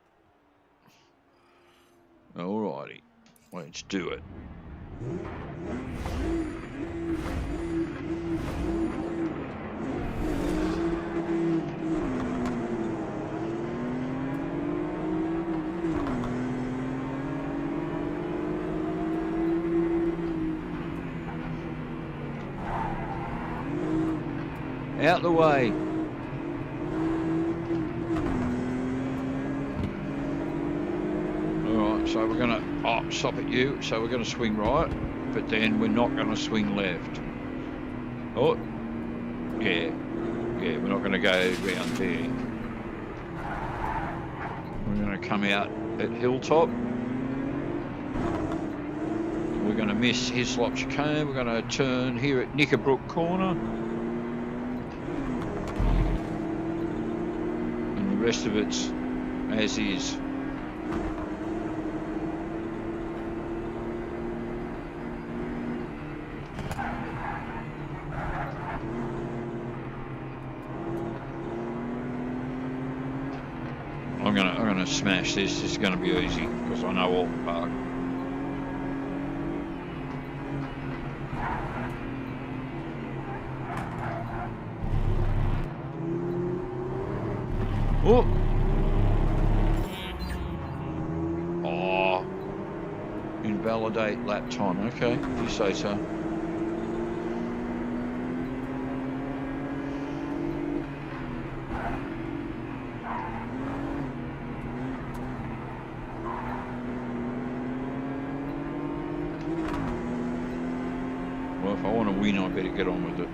Alrighty, let's do it. Out the way. So we're going to stop at you. So we're going to swing right, but then we're not going to swing left. Oh, yeah, we're not going to go round there. We're going to come out at Hilltop. We're going to miss Hislop Chicane. We're going to turn here at Knickerbrook Corner. And the rest of it's as is. I'm gonna smash this. This is gonna be easy because I know Alton Park. Oh! Oh! Invalidate lap time. Okay, if you say so. Well, if I want to win, I better get on with it.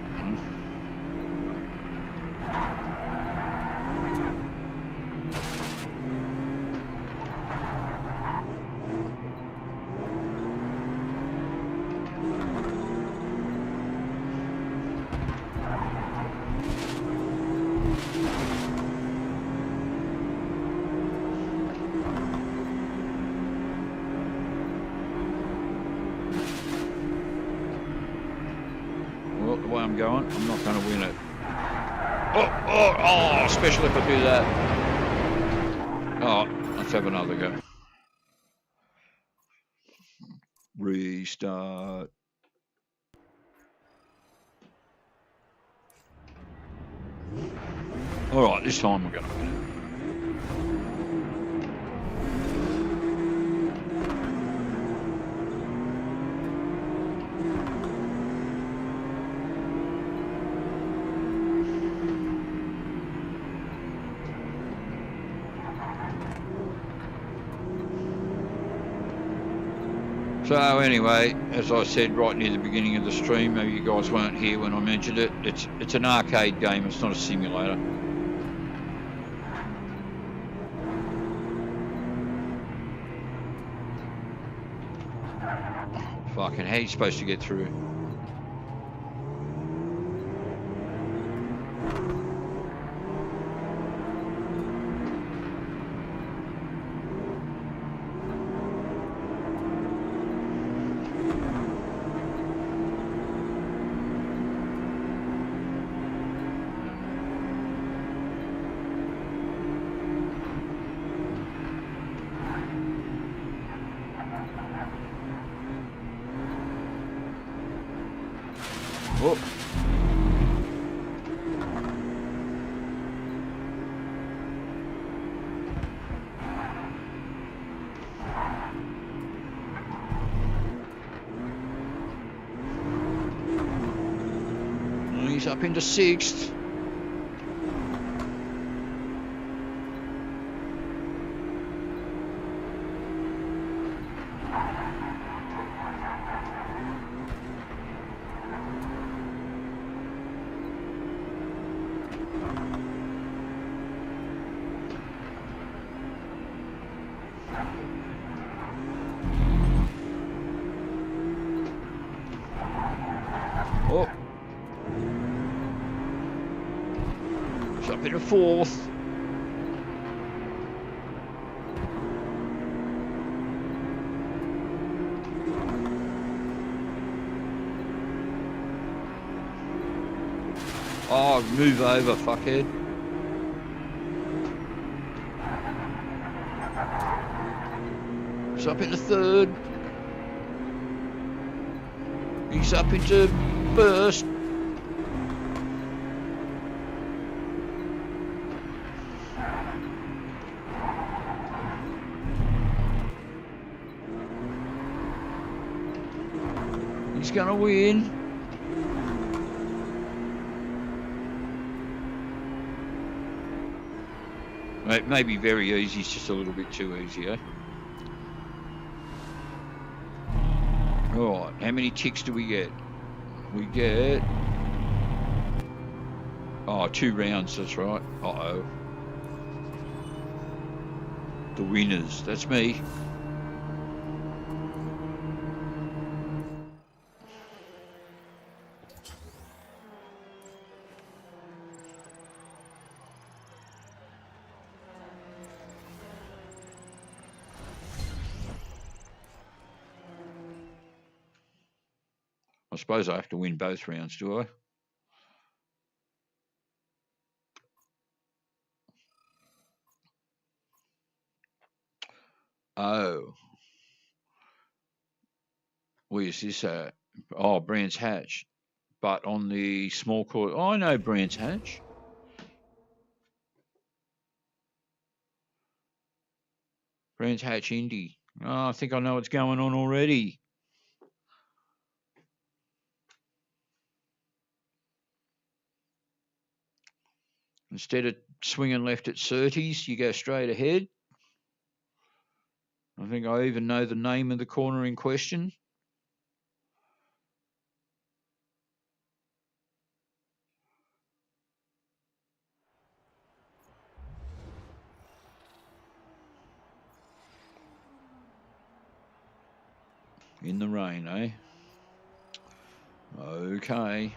Well, the way I'm going, I'm not going to win it. Oh, especially if I do that. Oh, let's have another go. Restart. All right, this time we're going to win it. So anyway, as I said right near the beginning of the stream, maybe you guys weren't here when I mentioned it, it's an arcade game, it's not a simulator. Fucking, how are you supposed to get through? Oh. He's up into sixth. Oh. He's up into fourth. Oh, move over, fuckhead. He's up into third. He's up into first. He's gonna win. It may be very easy, it's just a little bit too easy, eh? Alright, how many ticks do we get? We get... Oh, 2 rounds, that's right. Uh-oh. The winners. That's me. I suppose I have to win both rounds, do I? Oh. Where's this at? Oh, Brands Hatch. But on the small court. Oh, I know Brands Hatch. Brands Hatch Indy. Oh, I think I know what's going on already. Instead of swinging left at Surtees, you go straight ahead. I think I even know the name of the corner in question. In the rain, eh? Okay.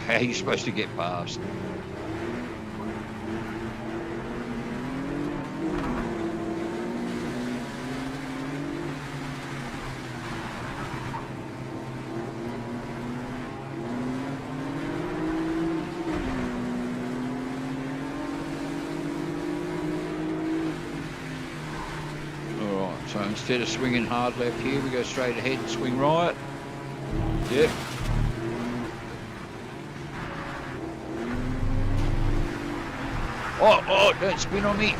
How are you supposed to get past? Alright, so instead of swinging hard left here, we go straight ahead and swing right. Yep. Oh, don't spin on me.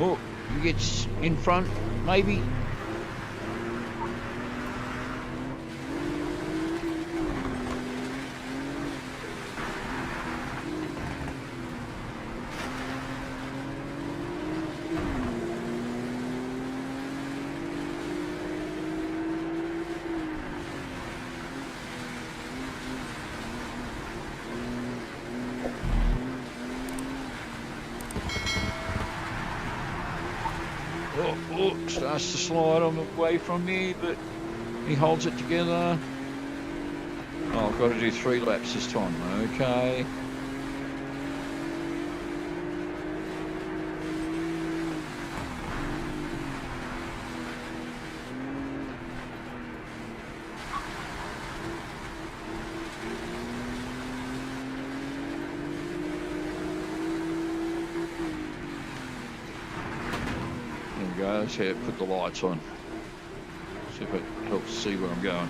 Oh, he gets in front, maybe. Oh, starts to slide on the way from me, but he holds it together. Oh, I've got to do 3 laps this time. Okay. Let's put the lights on. See if it helps see where I'm going.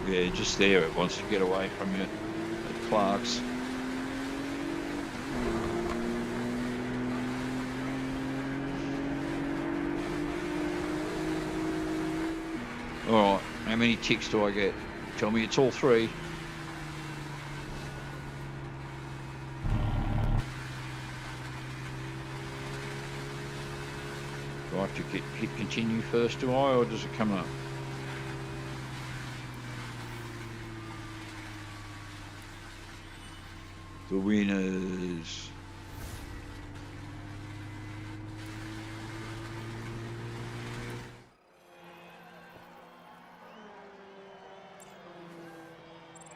Yeah, just there, it wants to get away from you at Clark's. Alright, how many ticks do I get? Tell me it's all 3. Do I have to hit continue first, do I, or does it come up? The winners.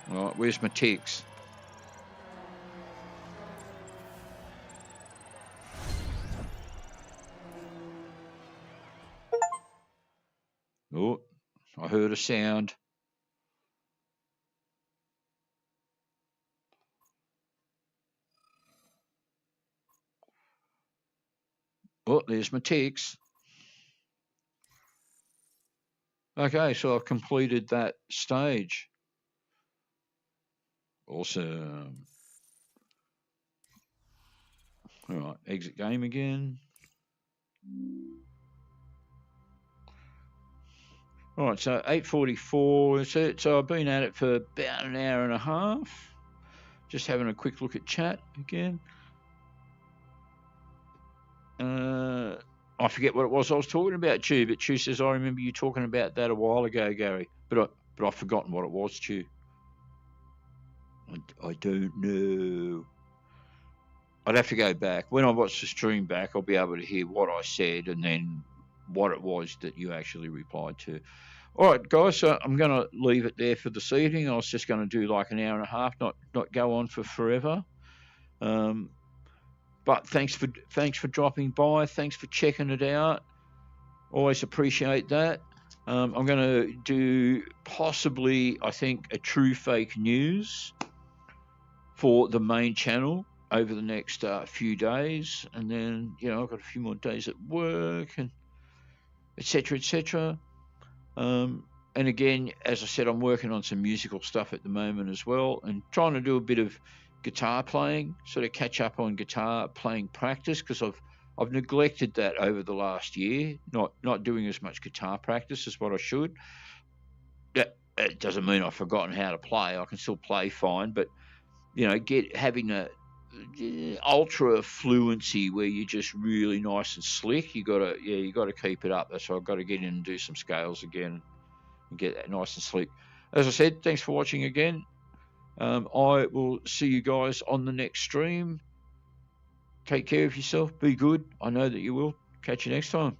Right, where's my ticks? Oh, I heard a sound. Oh, there's my ticks. Okay, so I've completed that stage. Awesome. All right, exit game again. All right, so 8:44. So I've been at it for about an hour and a half. Just having a quick look at chat again. I forget what it was I was talking about, Chu. But Chu says I remember you talking about that a while ago, Gary. But I've forgotten what it was, Chu. I don't know. I'd have to go back. When I watch the stream back, I'll be able to hear what I said and then what it was that you actually replied to. All right, guys, so I'm going to leave it there for this evening. I was just going to do like an hour and a half, not go on for forever. But thanks for dropping by. Thanks for checking it out. Always appreciate that. I'm going to do possibly, I think, a true fake news for the main channel over the next few days, and then I've got a few more days at work and etc. And again, as I said, I'm working on some musical stuff at the moment as well, and trying to do a bit of guitar playing, sort of catch up on guitar playing practice, because I've neglected that over the last year, not doing as much guitar practice as what I should. It doesn't mean I've forgotten how to play. I can still play fine, but having a ultra fluency where you're just really nice and slick, you gotta keep it up. So I've got to get in and do some scales again and get that nice and slick. As I said, thanks for watching again. I will see you guys on the next stream. Take care of yourself. Be good. I know that you will. Catch you next time.